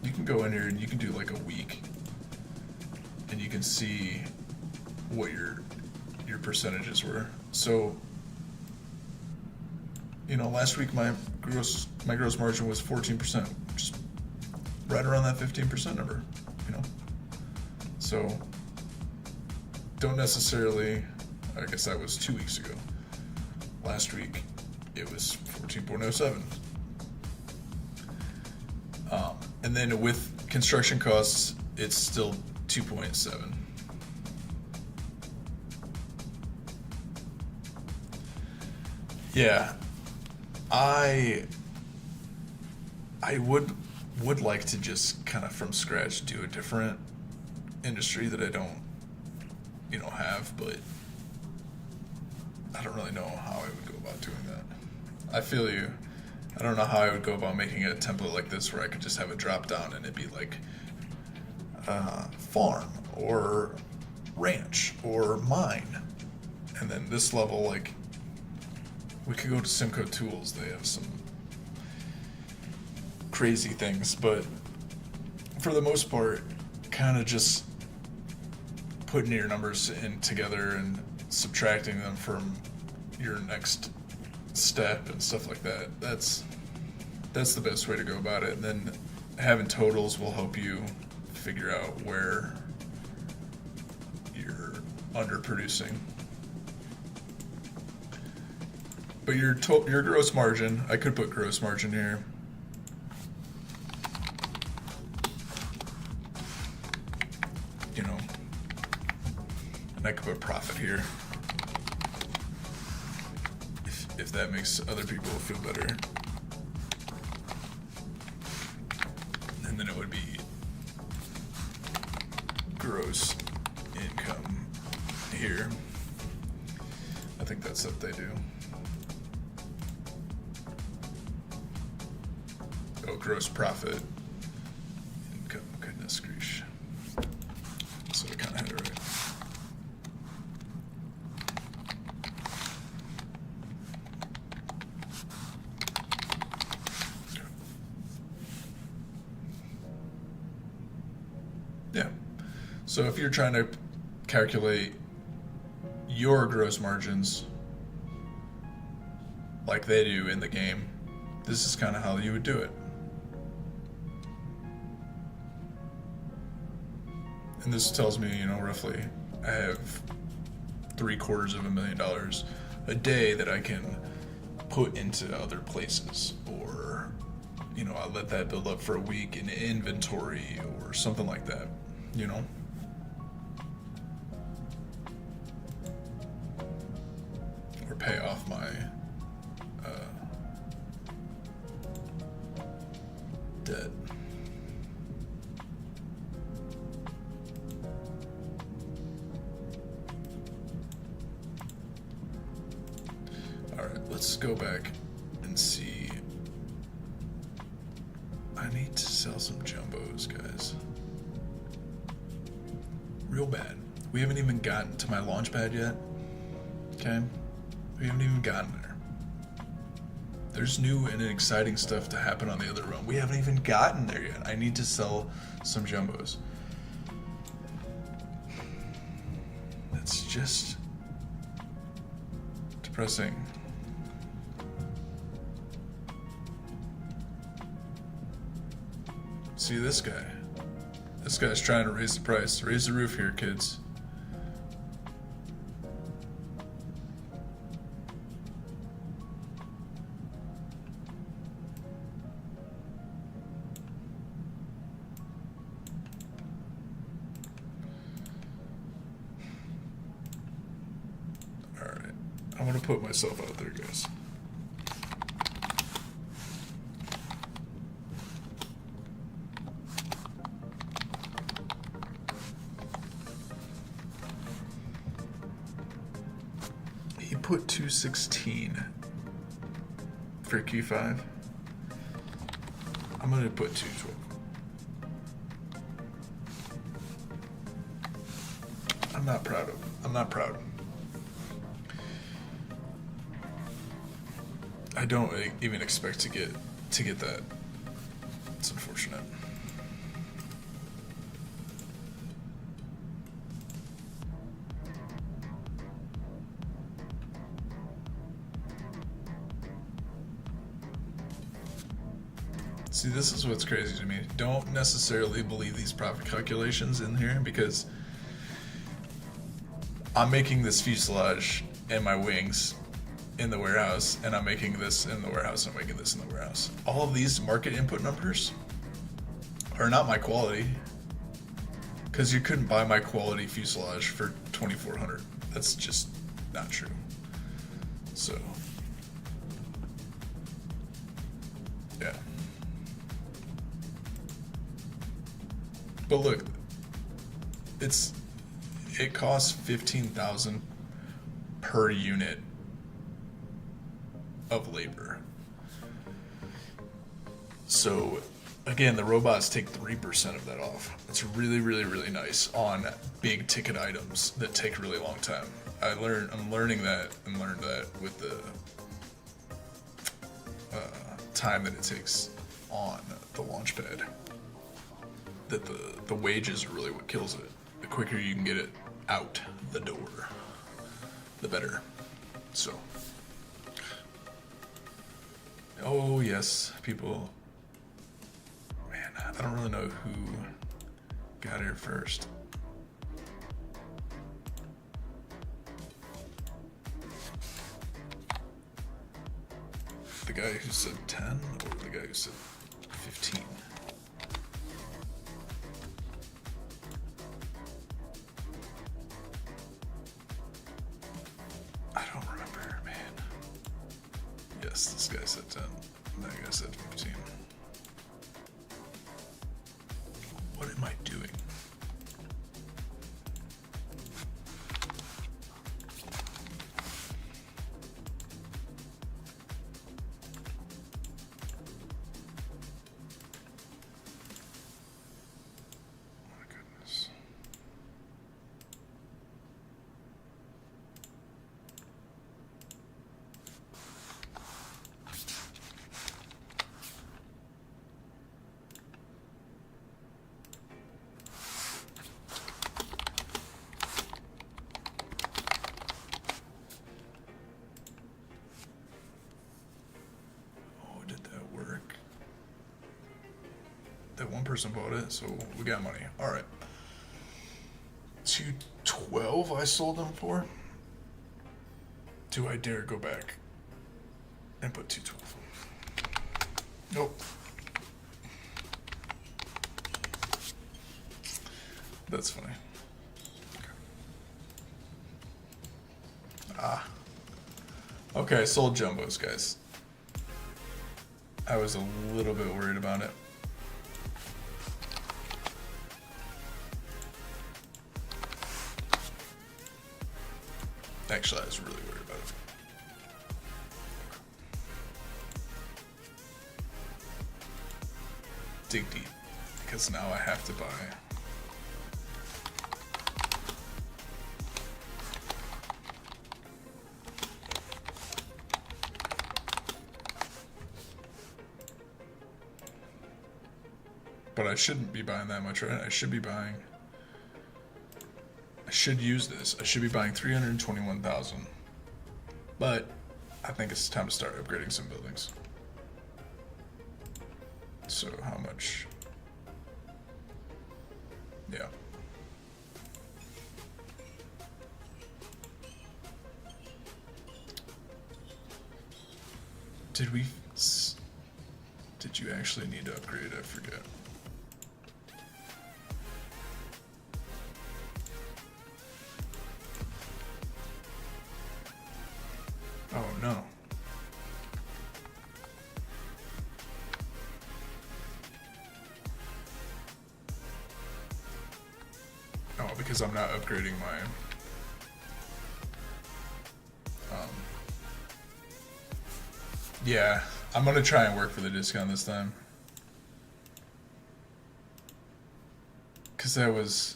you can go in here and you can do like a week and you can see what your percentages were. So, you know, last week my gross margin was 14%, just right around that 15% number, you know. So don't necessarily, I guess that was 2 weeks ago. Last week it was 14.07. And then with construction costs, it's still 2.7. Yeah, I would like to just kind of from scratch do a different industry that I don't, you know, have, but I don't really know how I would go about doing that. I feel you. I don't know how I would go about making a template like this where I could just have a drop down and it'd be like farm or ranch or mine. And then this level, like, we could go to Simco Tools. They have some crazy things, but for the most part, kind of just putting your numbers in together and subtracting them from your next step and stuff like that. That's the best way to go about it. And then having totals will help you figure out where you're underproducing. But your gross margin, I could put gross margin here. You know, and I could put profit here. If that makes other people feel better. And then it would be gross income here. I think that's what they do. Oh, gross profit income. Goodness gracious. So I kind of had it right. Yeah. So if you're trying to calculate your gross margins like they do in the game, this is kind of how you would do it. And this tells me, you know, roughly I have $750,000 a day that I can put into other places, or, you know, I let that build up for a week in inventory or something like that, you know. Or pay off my debt. Alright, let's go back and see. I need to sell some jumbos, guys. Real bad. We haven't even gotten to my launch pad yet. Okay? We haven't even gotten there. There's new and exciting stuff to happen on the other realm. We haven't even gotten there yet. I need to sell some jumbos. That's just depressing. See this guy. This guy's trying to raise the price. Raise the roof here, kids. Alright. I'm gonna put myself out there, guys. He put 216 for Q5. I'm gonna put 212. I'm not proud of him. I'm not proud. I don't even expect to get that. It's unfortunate. See, this is what's crazy to me. Don't necessarily believe these profit calculations in here because I'm making this fuselage and my wings in the warehouse, and I'm making this in the warehouse, and I'm making this in the warehouse. All of these market input numbers are not my quality, because you couldn't buy my quality fuselage for $2,400. That's just not true. So, yeah. But look, it costs $15,000 per unit of labor. So again, the robots take 3% of that off. It's really, really, really nice on big ticket items that take a really long time. I'm learning that with the time that it takes on the launch pad. That the wages are really what kills it. The quicker you can get it out the door, the better. So, oh yes, people. Man, I don't really know who got here first. The guy who said 10 or the guy who said 15? I don't remember, man. Yes, this guy said 10. And that guy said 15. What am I doing? That one person bought it, so we got money. All right. 212 I sold them for. Do I dare go back and put 212? Nope. That's funny. Ah. Okay, I sold jumbos, guys. I was a little bit worried about it. Actually, I was really worried about it. Dig deep, because now I have to buy. But I shouldn't be buying that much, right? I should use this. I should be buying 321,000. But I think it's time to start upgrading some buildings. So how much? Yeah. Did you actually need to upgrade? I forget. Oh no. Oh, because I'm not upgrading my yeah, I'm gonna try and work for the discount this time. Cause that was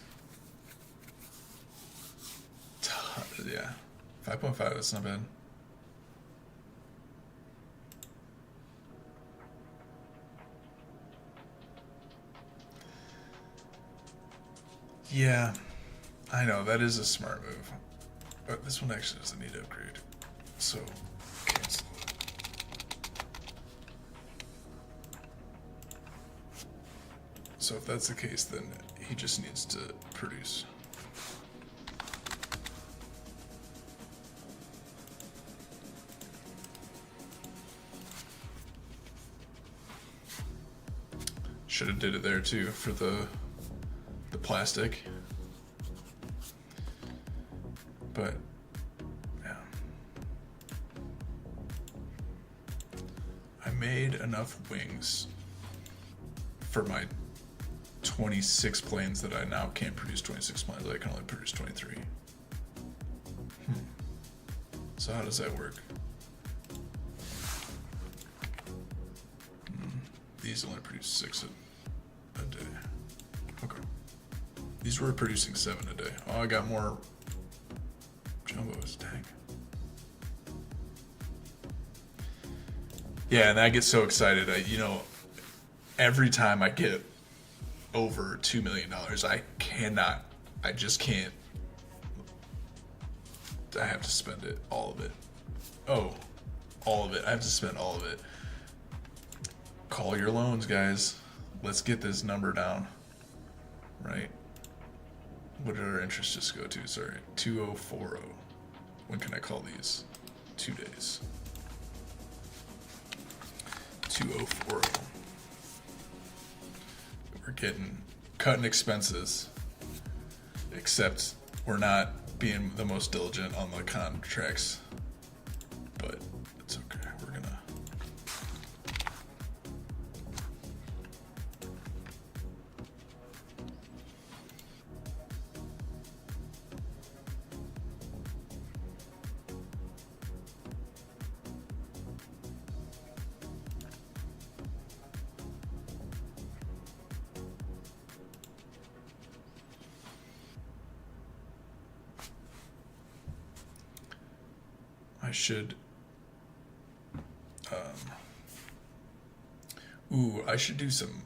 yeah, 5.5. That's not bad. Yeah, I know that is a smart move, but this one actually doesn't need to upgrade. So cancel. So if that's the case, then he just needs to produce. Should have did it there too for the plastic. But yeah. I made enough wings for my 26 planes that I now can't produce 26 planes. I can only produce 23. So how does that work? These only produce 6 a day. Okay. These were producing 7 a day. Oh, I got more jumbos. Dang. Yeah, and I get so excited. Every time I get over $2 million, I just can't. I have to spend it, all of it. Oh, all of it. I have to spend all of it. Call your loans, guys. Let's get this number down. Right? What did our interest just go to? Sorry, 2040. When can I call these? 2 days. 2040. We're cutting expenses, except we're not being the most diligent on the contracts. But it's okay. We're gonna. I should. I should do some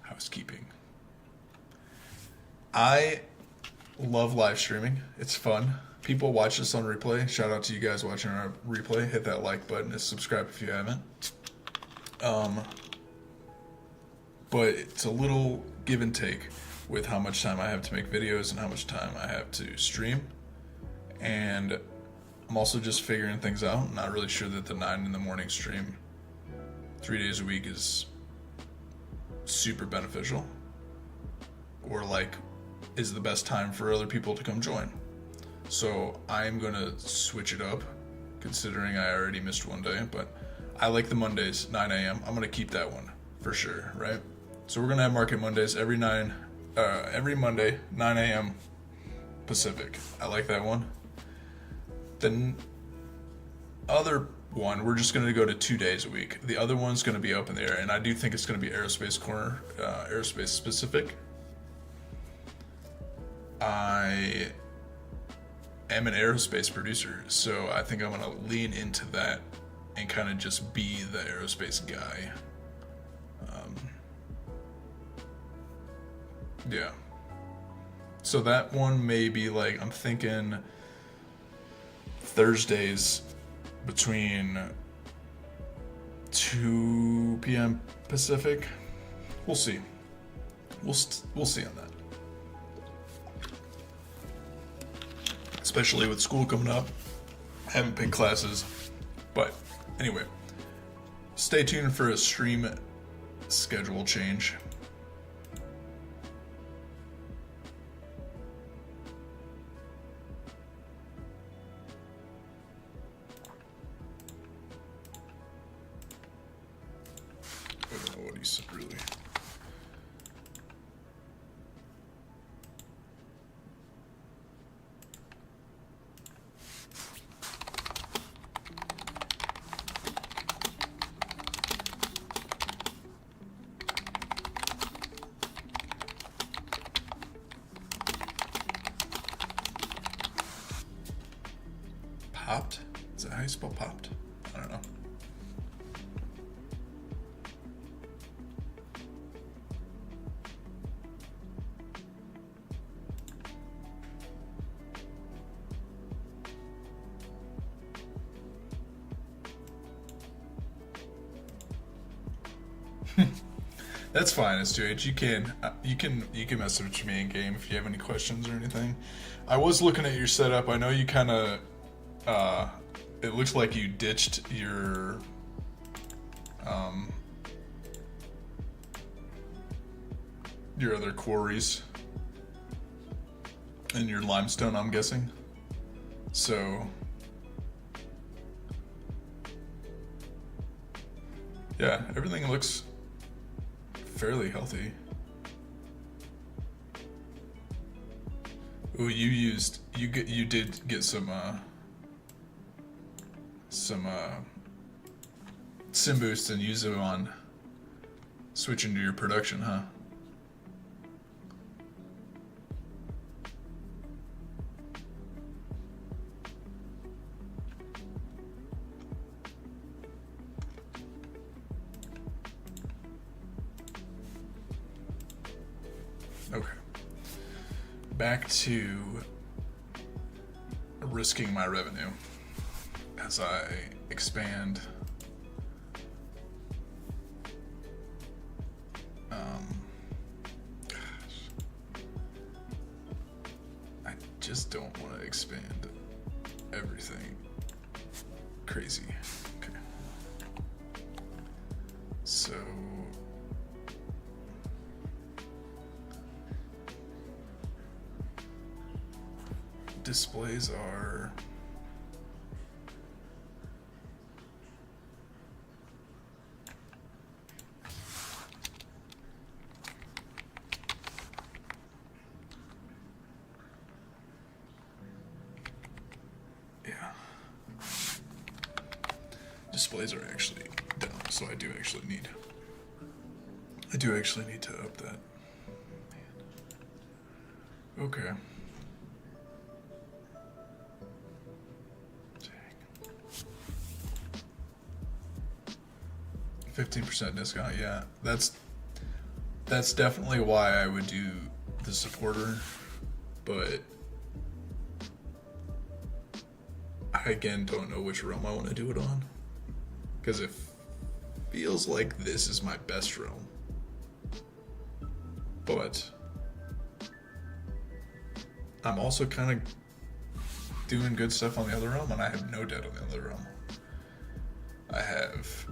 housekeeping. I love live streaming. It's fun. People watch this on replay. Shout out to you guys watching our replay. Hit that like button and subscribe if you haven't. But it's a little give and take with how much time I have to make videos and how much time I have to stream. And I'm also just figuring things out. I'm not really sure that the 9 in the morning stream 3 days a week is super beneficial or is the best time for other people to come join. So I'm gonna switch it up considering I already missed one day, but I like the Mondays, 9 a.m. I'm gonna keep that one for sure, right? So we're gonna have Market Mondays every Monday, 9 a.m. Pacific. I like that one. The other one, we're just going to go to 2 days a week. The other one's going to be up in the air, and I do think it's going to be aerospace aerospace specific. I am an aerospace producer, so I think I'm going to lean into that and kind of just be the aerospace guy. Yeah. So that one may be like, I'm thinking Thursdays between 2 p.m. Pacific. We'll see. We'll see on that. Especially with school coming up. I haven't picked classes. But anyway, stay tuned for a stream schedule change. I don't know what he said really. Popped? Is that how you spell popped? I don't know. That's fine, S2H. You can message me in game if you have any questions or anything. I was looking at your setup. I know you kind of. It looks like you ditched your. Your other quarries. And your limestone, I'm guessing. So. Yeah, everything looks fairly healthy. Ooh, you did get some sim boosts and use them on switching to your production, huh? Okay. Back to risking my revenue as I expand. I just don't want to expand everything crazy. Okay. So. Displays are displays are actually down, so I do actually need to up that. Okay. 15% discount, yeah. That's definitely why I would do the supporter, but I again don't know which realm I want to do it on. Because it feels like this is my best realm. But I'm also kind of doing good stuff on the other realm, and I have no debt on the other realm. I have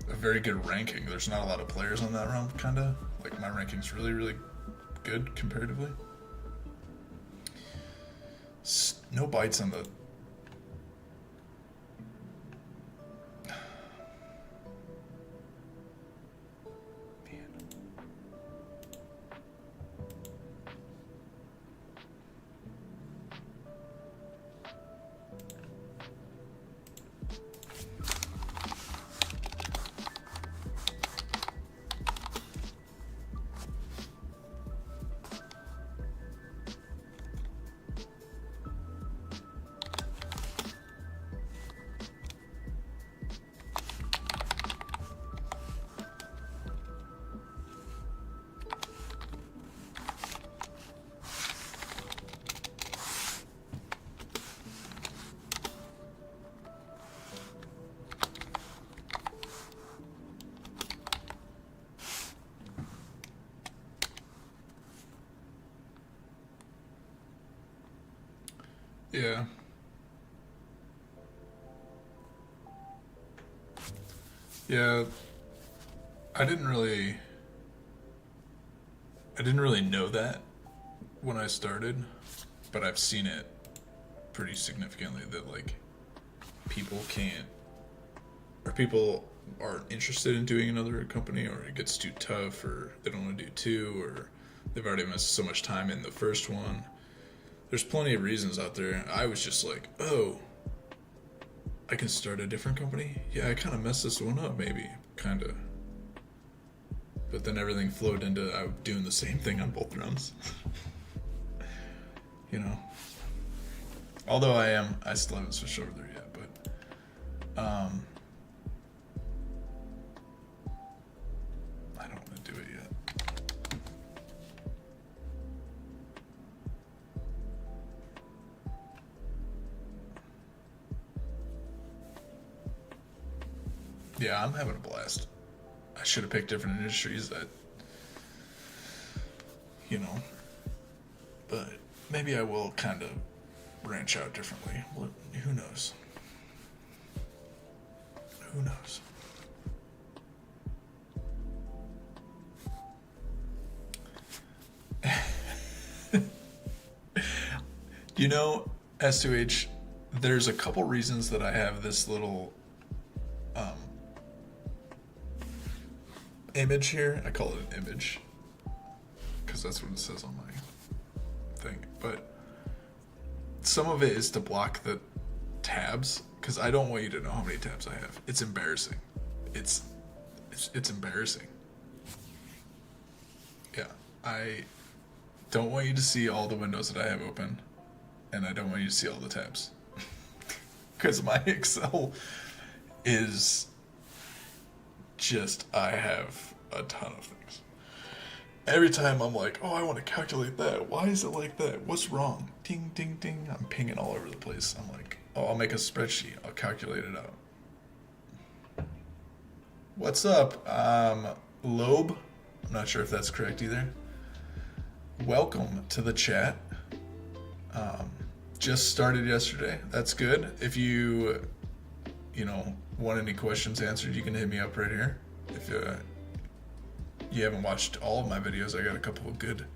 a very good ranking. There's not a lot of players on that realm, kind of. Like, my ranking's really, really good comparatively. No bites on the... Yeah. Yeah. I didn't really I didn't really know that when I started, but I've seen it pretty significantly that like people can't or people aren't interested in doing another company, or it gets too tough, or they don't want to do two, or they've already missed so much time in the first one. There's plenty of reasons out there. I was just like, oh, I can start a different company? Yeah, I kind of messed this one up, maybe. Kind of. But then everything flowed into I'm doing the same thing on both realms. You know? Although I still haven't switched over there yet, but I don't want to do it yet. Yeah, I'm having a blast. I should have picked different industries that, you know, but maybe I will kind of branch out differently. Who knows? Who knows? You know, S2H, there's a couple reasons that I have this little image here. I call it an image because that's what it says on my thing. But some of it is to block the tabs because I don't want you to know how many tabs I have. It's embarrassing. It's embarrassing. Yeah, I don't want you to see all the windows that I have open, and I don't want you to see all the tabs because my Excel is just, I have a ton of things. Every time I'm like, oh, I want to calculate that. Why is it like that? What's wrong? Ding, ding, ding. I'm pinging all over the place. I'm like, oh, I'll make a spreadsheet. I'll calculate it out. What's up, Loeb? I'm not sure if that's correct either. Welcome to the chat. Just started yesterday. That's good. If you want any questions answered, you can hit me up right here. If you haven't watched all of my videos, I got a couple of good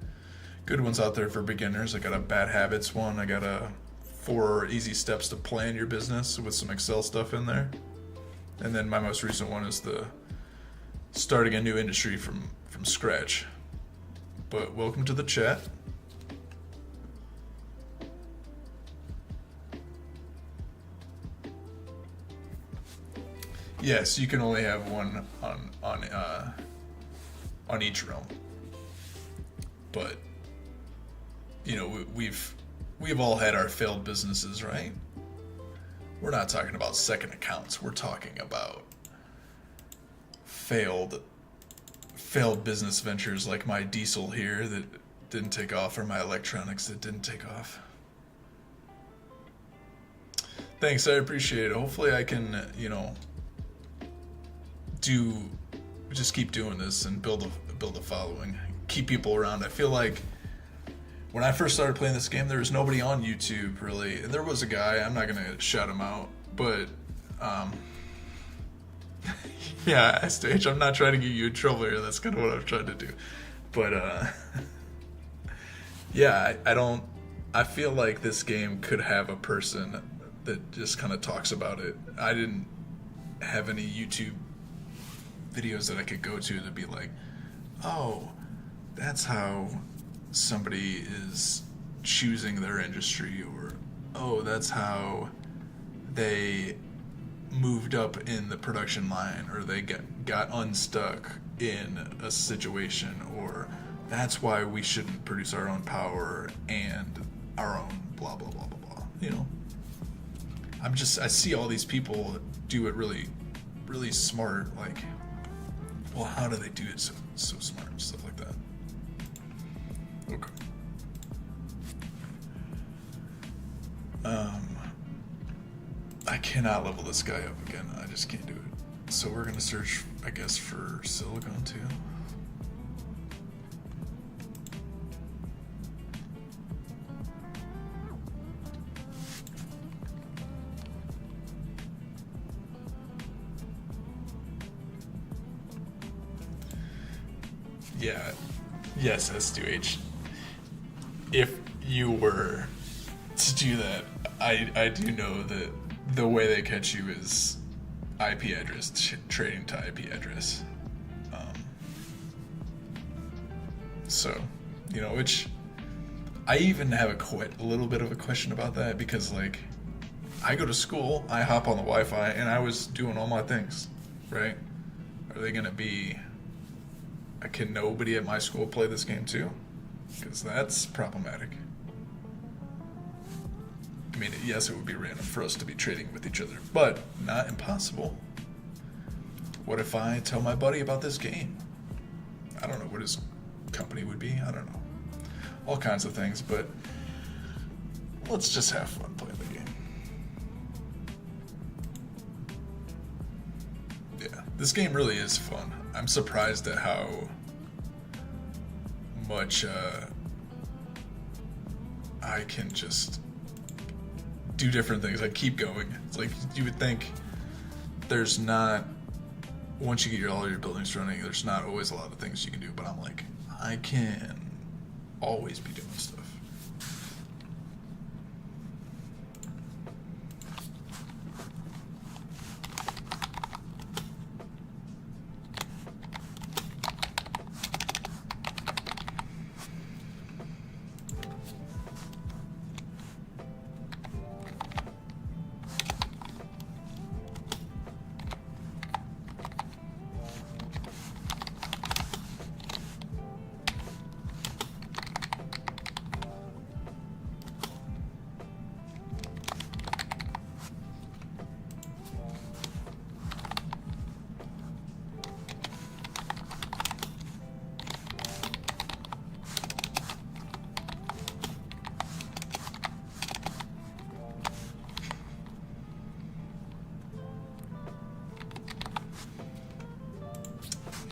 ones out there for beginners. I got a bad habits one. I got a 4 easy steps to plan your business with some Excel stuff in there. And then my most recent one is the starting a new industry from scratch. But welcome to the chat. Yes, you can only have one on each realm. But we've all had our failed businesses, right? We're not talking about second accounts. We're talking about failed business ventures like my diesel here that didn't take off, or my electronics that didn't take off. Thanks, I appreciate it. Hopefully I can, just keep doing this and build a following, keep people around. I feel like when I first started playing this game, there was nobody on YouTube really. There was a guy, I'm not gonna shout him out, but yeah, Stage, I'm not trying to get you in trouble here. That's kind of what I'm trying to do. But yeah, I feel like this game could have a person that just kind of talks about it. I didn't have any YouTube videos that I could go to be like, oh, that's how somebody is choosing their industry, or oh, that's how they moved up in the production line, or they got unstuck in a situation, or that's why we shouldn't produce our own power and our own blah blah blah blah blah. I see all these people do it really, really smart. Like, well, how do they do it so smart and stuff like that? Okay. I cannot level this guy up again. I just can't do it. So we're gonna search, I guess, for silicon too. yeah, yes, S2H. If you were to do that, I do know that the way they catch you is IP address, trading to IP address. So, which I even have a little bit of a question about that because, like, I go to school, I hop on the Wi-Fi, and I was doing all my things, right? Are they gonna be? Can nobody at my school play this game too? Because that's problematic. I mean, yes, it would be random for us to be trading with each other, but not impossible. What if I tell my buddy about this game? I don't know what his company would be. I don't know. All kinds of things, but let's just have fun playing the game. Yeah, this game really is fun. I'm surprised at how much I can just do different things. I keep going. It's like you would think there's not, once you get all your buildings running, there's not always a lot of things you can do, but I'm like, I can always be doing stuff.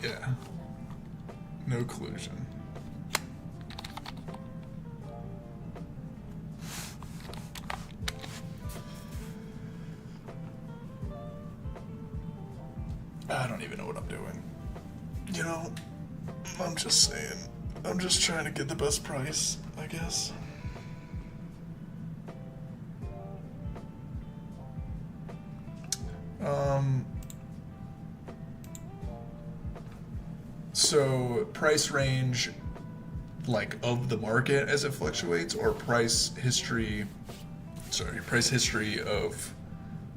Yeah. No collusion. I don't even know what I'm doing. I'm just saying. I'm just trying to get the best price, I guess. So price range, like, of the market as it fluctuates, or price history of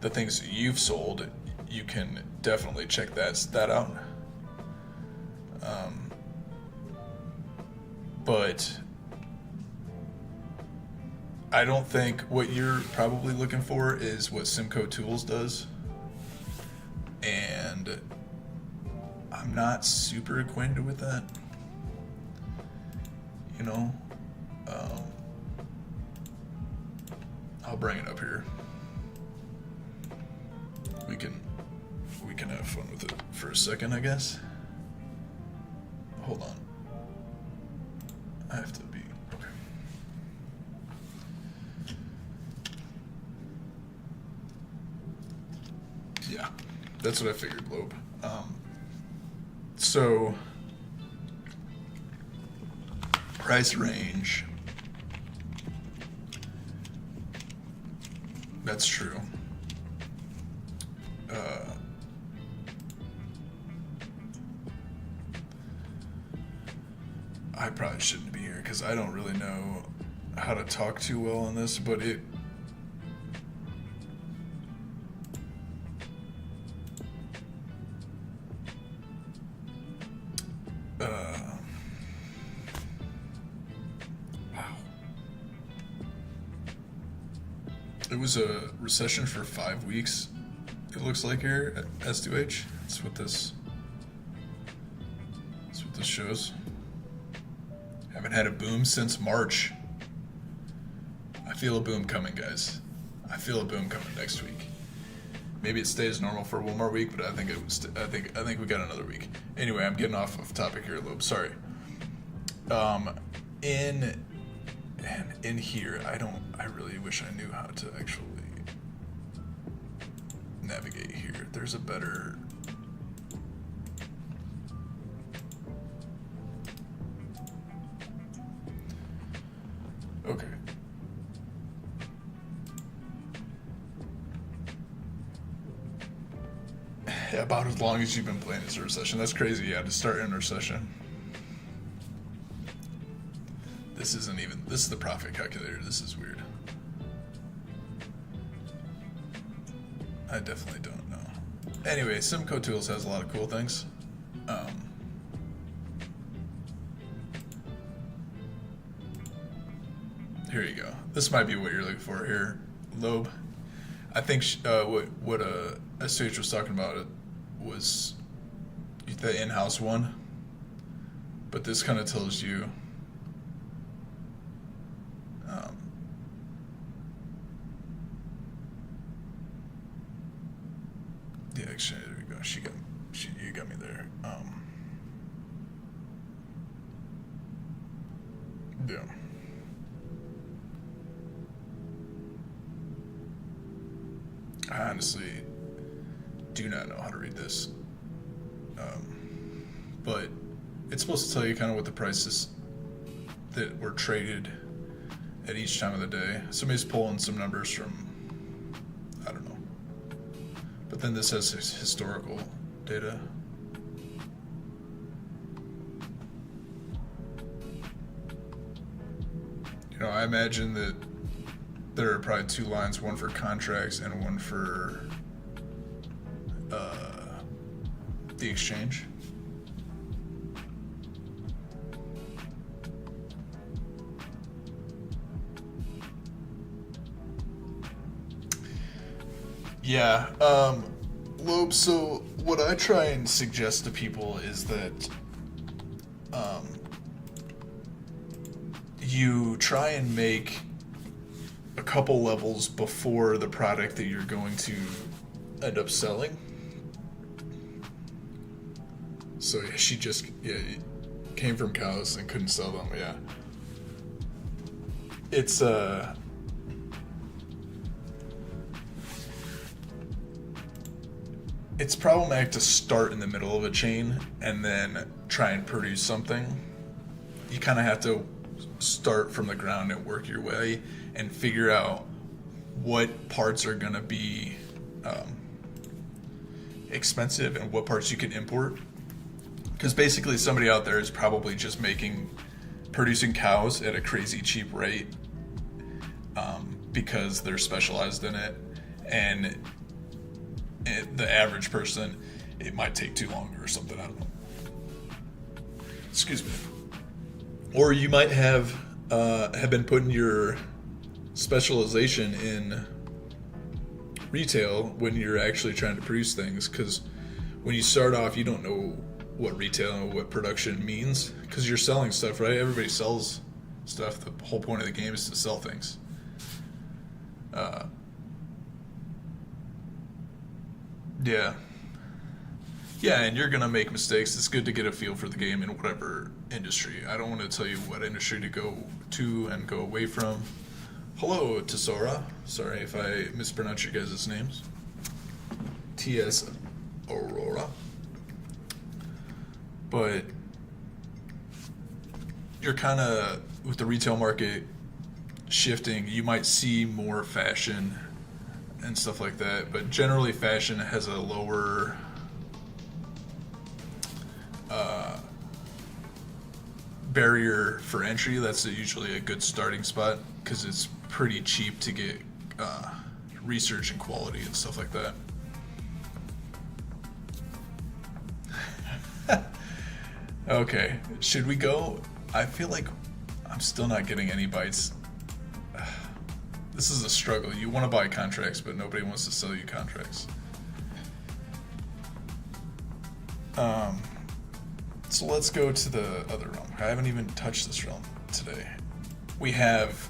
the things that you've sold, you can definitely check that out. But I don't think what you're probably looking for is what Simco Tools does. And I'm not super acquainted with that. I'll bring it up here. We can have fun with it for a second, I guess. Hold on. I have to be okay. Yeah, that's what I figured, Loeb. So price range. That's true. I probably shouldn't be here because I don't really know how to talk too well on this, but it it was a recession for 5 weeks, it looks like here at S2H. That's what this shows. Haven't had a boom since March. I feel a boom coming, guys. I feel a boom coming next week. Maybe it stays normal for one more week, but I think I think we got another week. Anyway, I'm getting off of topic here a little. Sorry. In here, I really wish I knew how to actually navigate here. There's a better. Okay. About as long as you've been playing this recession. That's crazy, yeah, to start in recession. This isn't even, this is the profit calculator. This is weird. I definitely don't know. Anyway, Simco Tools has a lot of cool things. Here you go. This might be what you're looking for here, Loeb. I think what SH was talking about was the in-house one, but this kind of tells you the exchange. There we go. You got me there. Yeah. I honestly do not know how to read this. But it's supposed to tell you kind of what the prices that were traded at each time of the day. Somebody's pulling some numbers from, I don't know. But then this has historical data. You know, I imagine that there are probably two lines, one for contracts and one for the exchange. Yeah, Loeb, so what I try and suggest to people is that you try and make a couple levels before the product that you're going to end up selling. So she just came from cows and couldn't sell them. Yeah, it's problematic to start in the middle of a chain and then try and produce something. You kind of have to start from the ground and work your way and figure out what parts are going to be expensive and what parts you can import. Because basically somebody out there is probably just producing cows at a crazy cheap rate because they're specialized in it, and the average person, it might take too long or something, I don't know. Excuse me. Or you might have been putting your specialization in retail when you're actually trying to produce things, because when you start off, you don't know what retail and what production means, because you're selling stuff, right? Everybody sells stuff. The whole point of the game is to sell things. Yeah, and you're gonna make mistakes. It's good to get a feel for the game in whatever industry. I don't want to tell you what industry to go to and go away from. Hello, Tesora. Sorry if I mispronounce your guys' names. T.S. Aurora. But you're kind of, with the retail market shifting, you might see more fashion and stuff like that, but generally fashion has a lower barrier for entry. That's usually a good starting spot because it's pretty cheap to get research and quality and stuff like that. Okay, should we go? I feel like I'm still not getting any bites. This is a struggle. You want to buy contracts, but nobody wants to sell you contracts. So let's go to the other realm. I haven't even touched this realm today. We have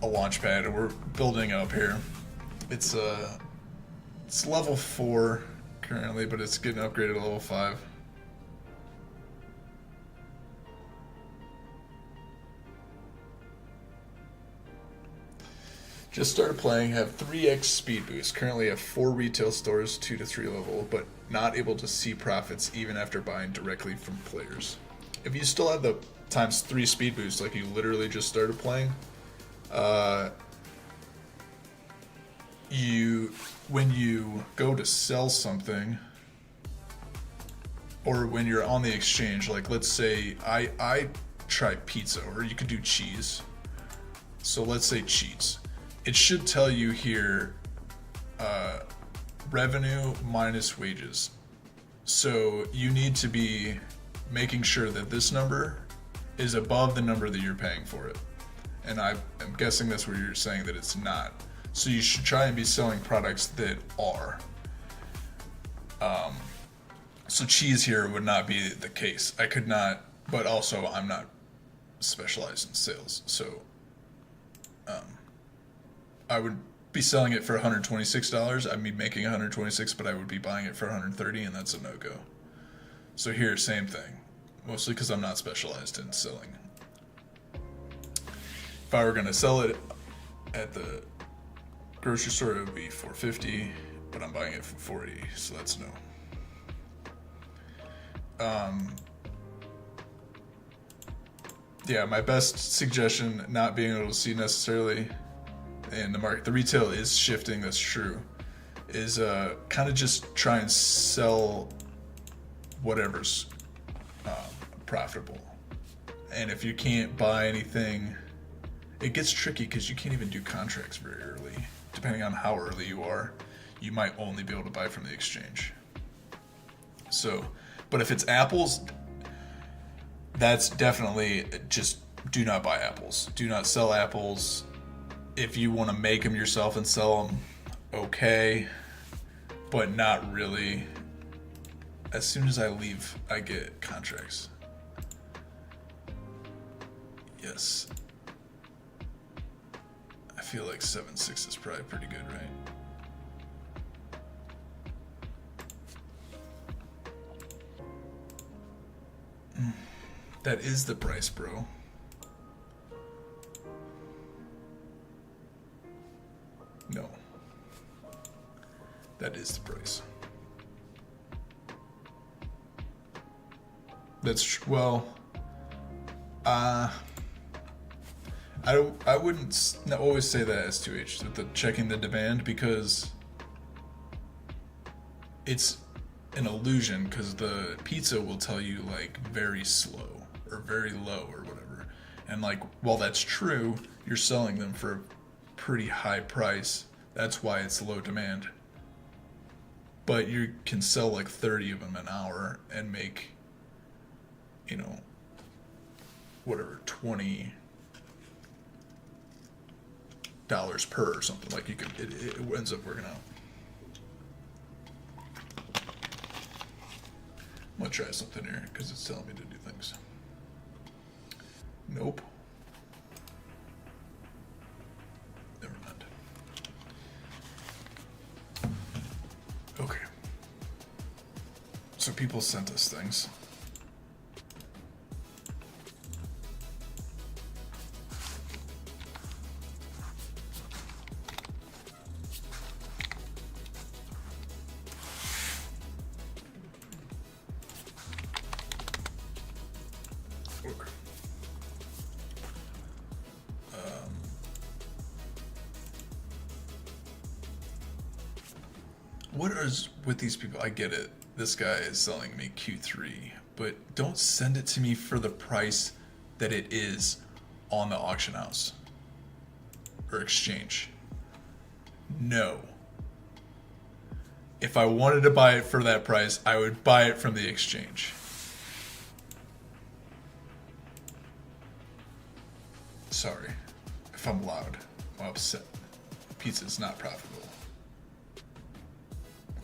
a launch pad, and we're building up here. It's level 4 currently, but it's getting upgraded to level 5. Just started playing, have 3x speed boost. Currently have 4 retail stores, 2 to 3 level, but not able to see profits even after buying directly from players. If you still have the times 3 speed boost, like you literally just started playing, when you go to sell something, or when you're on the exchange, like let's say I try pizza, or you could do cheese. So let's say cheese. It should tell you here revenue minus wages. So you need to be making sure that this number is above the number that you're paying for it. And I'm guessing that's where you're saying that it's not. So you should try and be selling products that are. So cheese here would not be the case. I could not, but also I'm not specialized in sales. So I would be selling it for $126. I'd be making $126, but I would be buying it for $130, and that's a no-go. So here, same thing. Mostly because I'm not specialized in selling. If I were going to sell it at the grocery store, it would be $4.50, but I'm buying it for $4.80, so that's no. Yeah, my best suggestion, not being able to see necessarily in the market, the retail is shifting, that's true, is kind of just try and sell whatever's profitable. And if you can't buy anything, it gets tricky because you can't even do contracts very early. Depending on how early you are, you might only be able to buy from the exchange. So, but if it's apples, that's definitely just do not buy apples. Do not sell apples. If you want to make them yourself and sell them, okay, but not really. As soon as I leave, I get contracts. Yes. I feel like 7.6 is probably pretty good, right? That is the price, bro. No. That is the price. That's well. I wouldn't always say that S2H with the checking the demand, because it's an illusion, because the pizza will tell you like very slow or very low or whatever, and like while that's true, you're selling them for a pretty high price. That's why it's low demand. But you can sell like 30 of them an hour and make, you know, whatever, $20 per or something. Like you could, it ends up working out. I'm gonna try something here because it's telling me to do things. Nope. Never mind. Okay. So people sent us things. What is with these people? I get it. This guy is selling me Q3, but don't send it to me for the price that it is on the auction house or exchange. No. If I wanted to buy it for that price, I would buy it from the exchange. Sorry if I'm loud. I'm upset. Pizza's not profitable.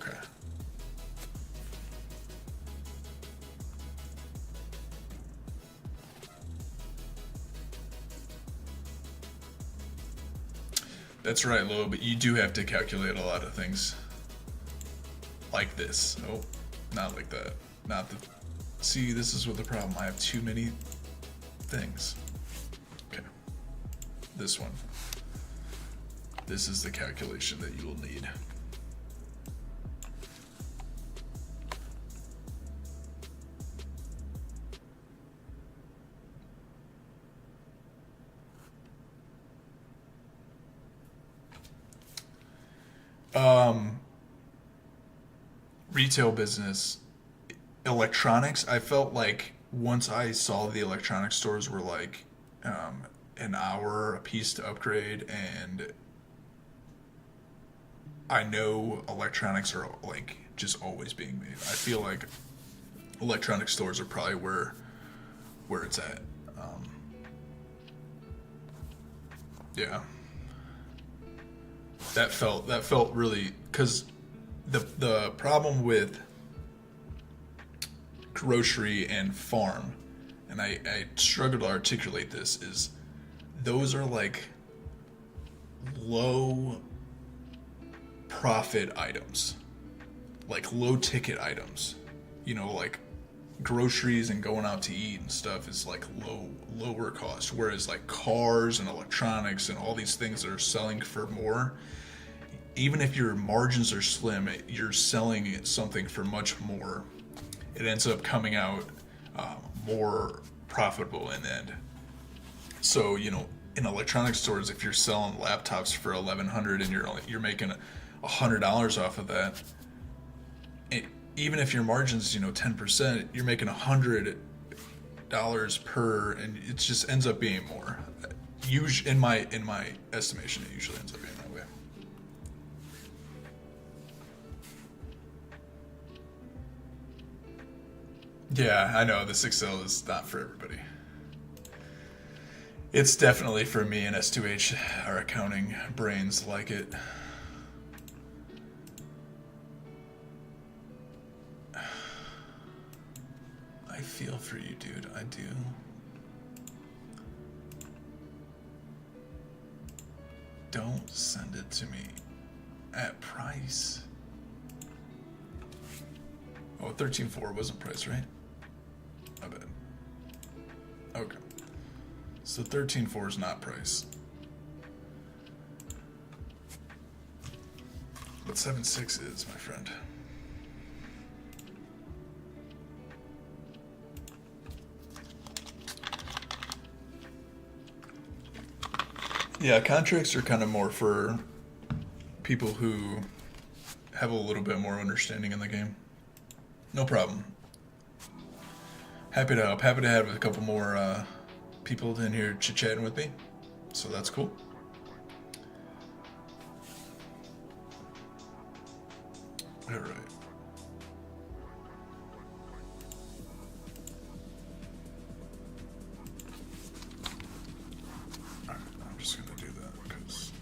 Okay. That's right, Lo, but you do have to calculate a lot of things. Like this. Nope, not like that. Not the... See, this is what the problem. I have too many things. Okay. This one. This is the calculation that you will need. retail business, electronics, I felt like once I saw the electronic stores were like an hour a piece to upgrade, and I know electronics are like just always being made. I feel like electronic stores are probably where it's at. Yeah, that felt really, because the problem with grocery and farm, and I struggle to articulate this, is those are like low profit items, like low ticket items. Like groceries and going out to eat and stuff is like lower cost, whereas like cars and electronics and all these things that are selling for more, even if your margins are slim, you're selling something for much more. It ends up coming out more profitable in the end. So in electronic stores, if you're selling laptops for $1,100 and you're making $100 off of that, even if your margin's 10%, you're making $100 per, and it just ends up being more. Usually, in my estimation, it usually ends up being that way. Yeah, I know this Excel is not for everybody. It's definitely for me and S2H. Our accounting brains like it. I feel for you, dude. I do. Don't send it to me at price. Oh, 13.4 wasn't price, right? My bad. Okay. So 13.4 is not price. But 7.6 is, my friend. Yeah, contracts are kind of more for people who have a little bit more understanding in the game. No problem. Happy to help. Happy to have a couple more people in here chit-chatting with me. So that's cool. All right. I'm just going to do that because...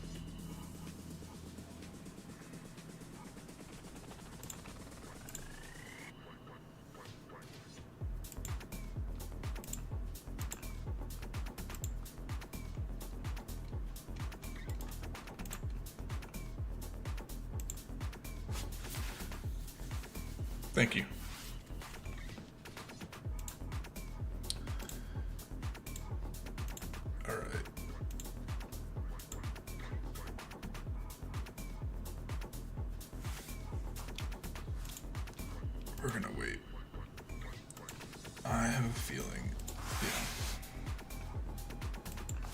Thank you. All right. We're gonna wait. I have a feeling, yeah.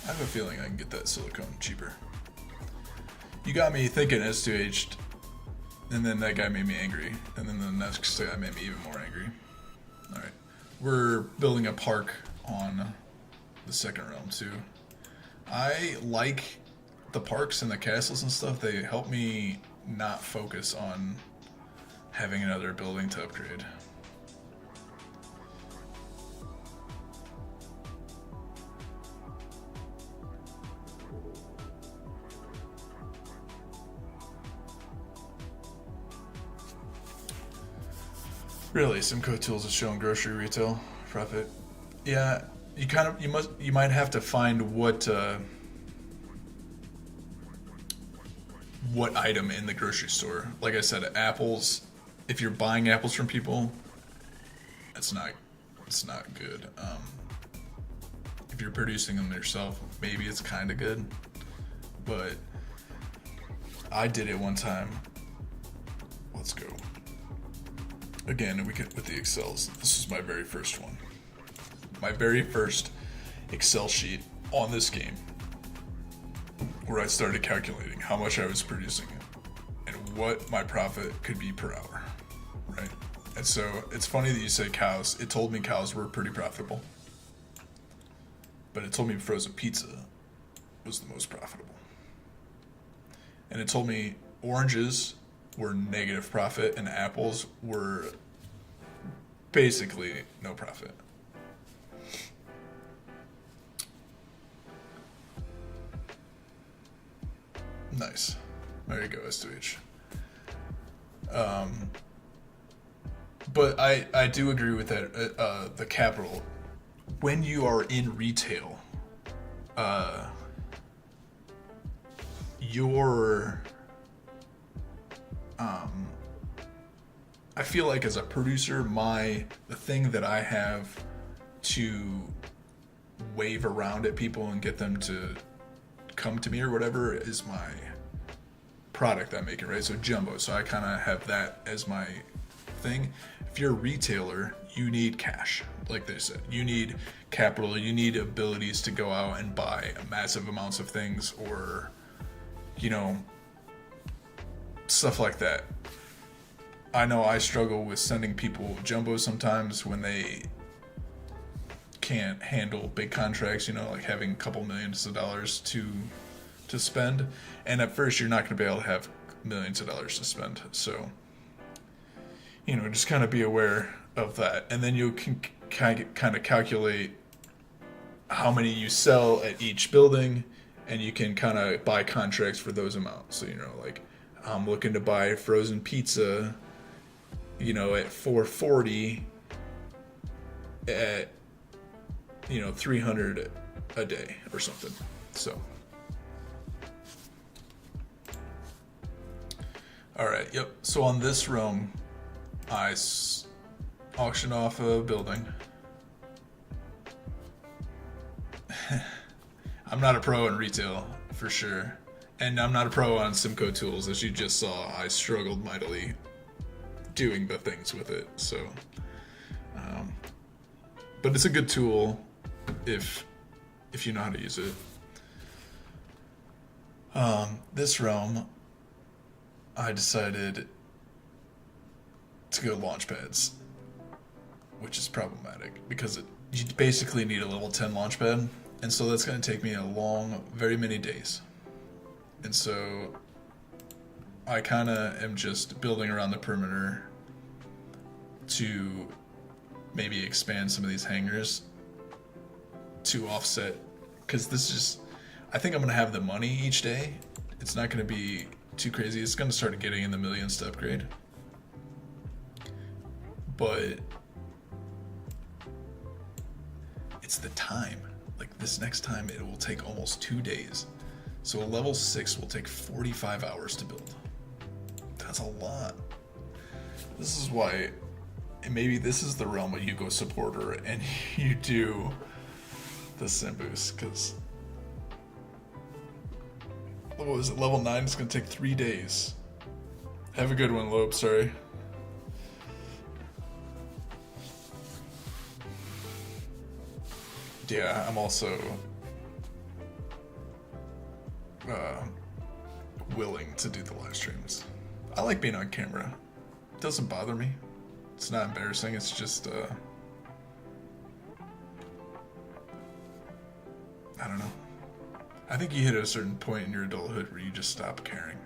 I have a feeling I can get that silicone cheaper. You got me thinking S2H, and then that guy made me angry, and then the next guy made me even more angry. All right, we're building a park on the second realm too. I like the parks and the castles and stuff. They help me not focus on having another building to upgrade. Really, Simco Tools is showing grocery retail profit. Yeah, you might have to find what item in the grocery store. Like I said, apples. If you're buying apples from people, it's not good. If you're producing them yourself, maybe it's kind of good. But I did it one time. Let's go. Again, with the Excels. This was my very first one. My very first Excel sheet on this game, where I started calculating how much I was producing and what my profit could be per hour, right? And so it's funny that you say cows. It told me cows were pretty profitable, but it told me frozen pizza was the most profitable. And it told me oranges were negative profit and apples were basically no profit. Nice. There you go, S2H. But I do agree with that. The capital, when you are in retail, your I feel like as a producer, the thing that I have to wave around at people and get them to come to me or whatever is my product I'm making, right? So jumbo. So I kind of have that as my thing. If you're a retailer, you need cash, like they said. You need capital. You need abilities to go out and buy massive amounts of things, or, you know, stuff like that. I know I struggle with sending people jumbo sometimes when they can't handle big contracts, you know, like having a couple millions of dollars to spend. And at first, you're not going to be able to have millions of dollars to spend. So, you know, just kind of be aware of that. And then you can kind of calculate how many you sell at each building, and you can kind of buy contracts for those amounts. So, you know, like, I'm looking to buy frozen pizza, you know, at $4.40 at, you know, $300 a day or something. So, all right, yep. So on this realm, I auctioned off a building. I'm not a pro in retail, for sure. And I'm not a pro on Simco tools. As you just saw, I struggled mightily doing the things with it. So, but it's a good tool if you know how to use it. This realm, I decided to go launchpads, which is problematic because you basically need a level 10 launchpad, and so that's going to take me very many days. And so I kind of am just building around the perimeter to maybe expand some of these hangars to offset, because I think I'm going to have the money each day. It's not going to be too crazy. It's going to start getting in the millions to upgrade. But it's the time. Like, this next time, it will take almost 2 days. So a level 6 will take 45 hours to build. That's a lot. This is why, and maybe this is the realm where you go supporter and you do the sim boost, because what was it? Level 9 is going to take 3 days. Have a good one, Loeb. Sorry. Yeah, I'm also willing to do the live streams. I like being on camera. It doesn't bother me. It's not embarrassing. It's just, I don't know. I think you hit a certain point in your adulthood where you just stop caring.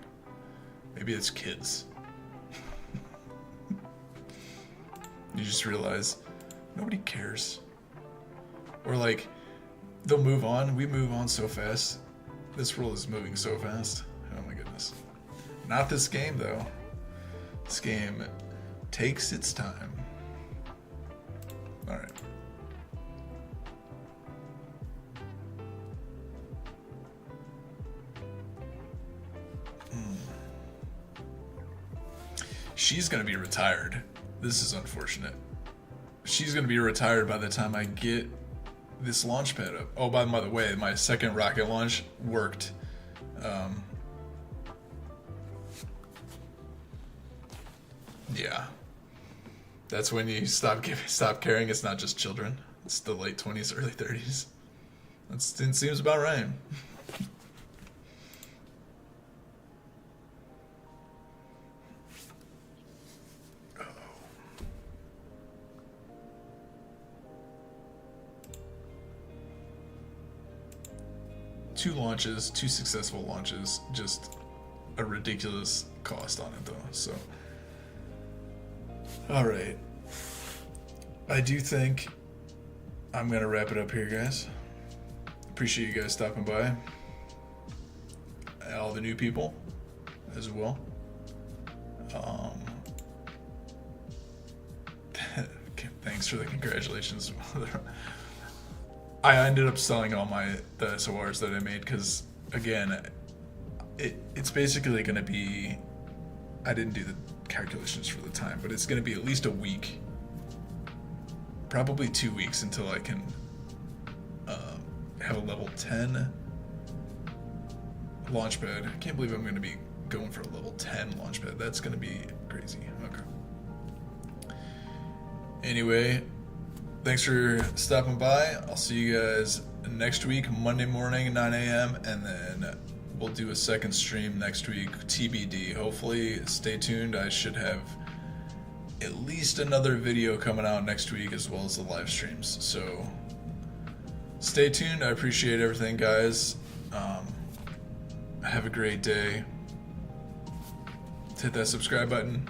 Maybe it's kids. You just realize nobody cares. Or like, they'll move on. We move on so fast. This world is moving so fast. Oh my goodness. Not this game though. This game takes its time. Alright. She's gonna be retired. This is unfortunate. She's gonna be retired by the time I get this launch pad up. Oh, by the way, my second rocket launch worked. Yeah. That's when you stop caring. It's not just children. It's the late 20s, early 30s. It seems about right. 2 launches, 2 successful launches, just a ridiculous cost on it though. So, all right, I do think I'm gonna wrap it up here, guys. Appreciate you guys stopping by. All the new people as well. Thanks for the congratulations. I ended up selling all the SORs that I made because, again, it's basically going to be, I didn't do the calculations for the time, but it's going to be at least a week, probably 2 weeks until I can have a level 10 launchpad. I can't believe I'm going to be going for a level 10 launchpad. That's going to be crazy. Okay. Anyway, thanks for stopping by. I'll see you guys next week, Monday morning, 9 a.m. And then we'll do a second stream next week, TBD. Hopefully, stay tuned. I should have at least another video coming out next week as well as the live streams. So stay tuned. I appreciate everything, guys. Have a great day. Hit that subscribe button.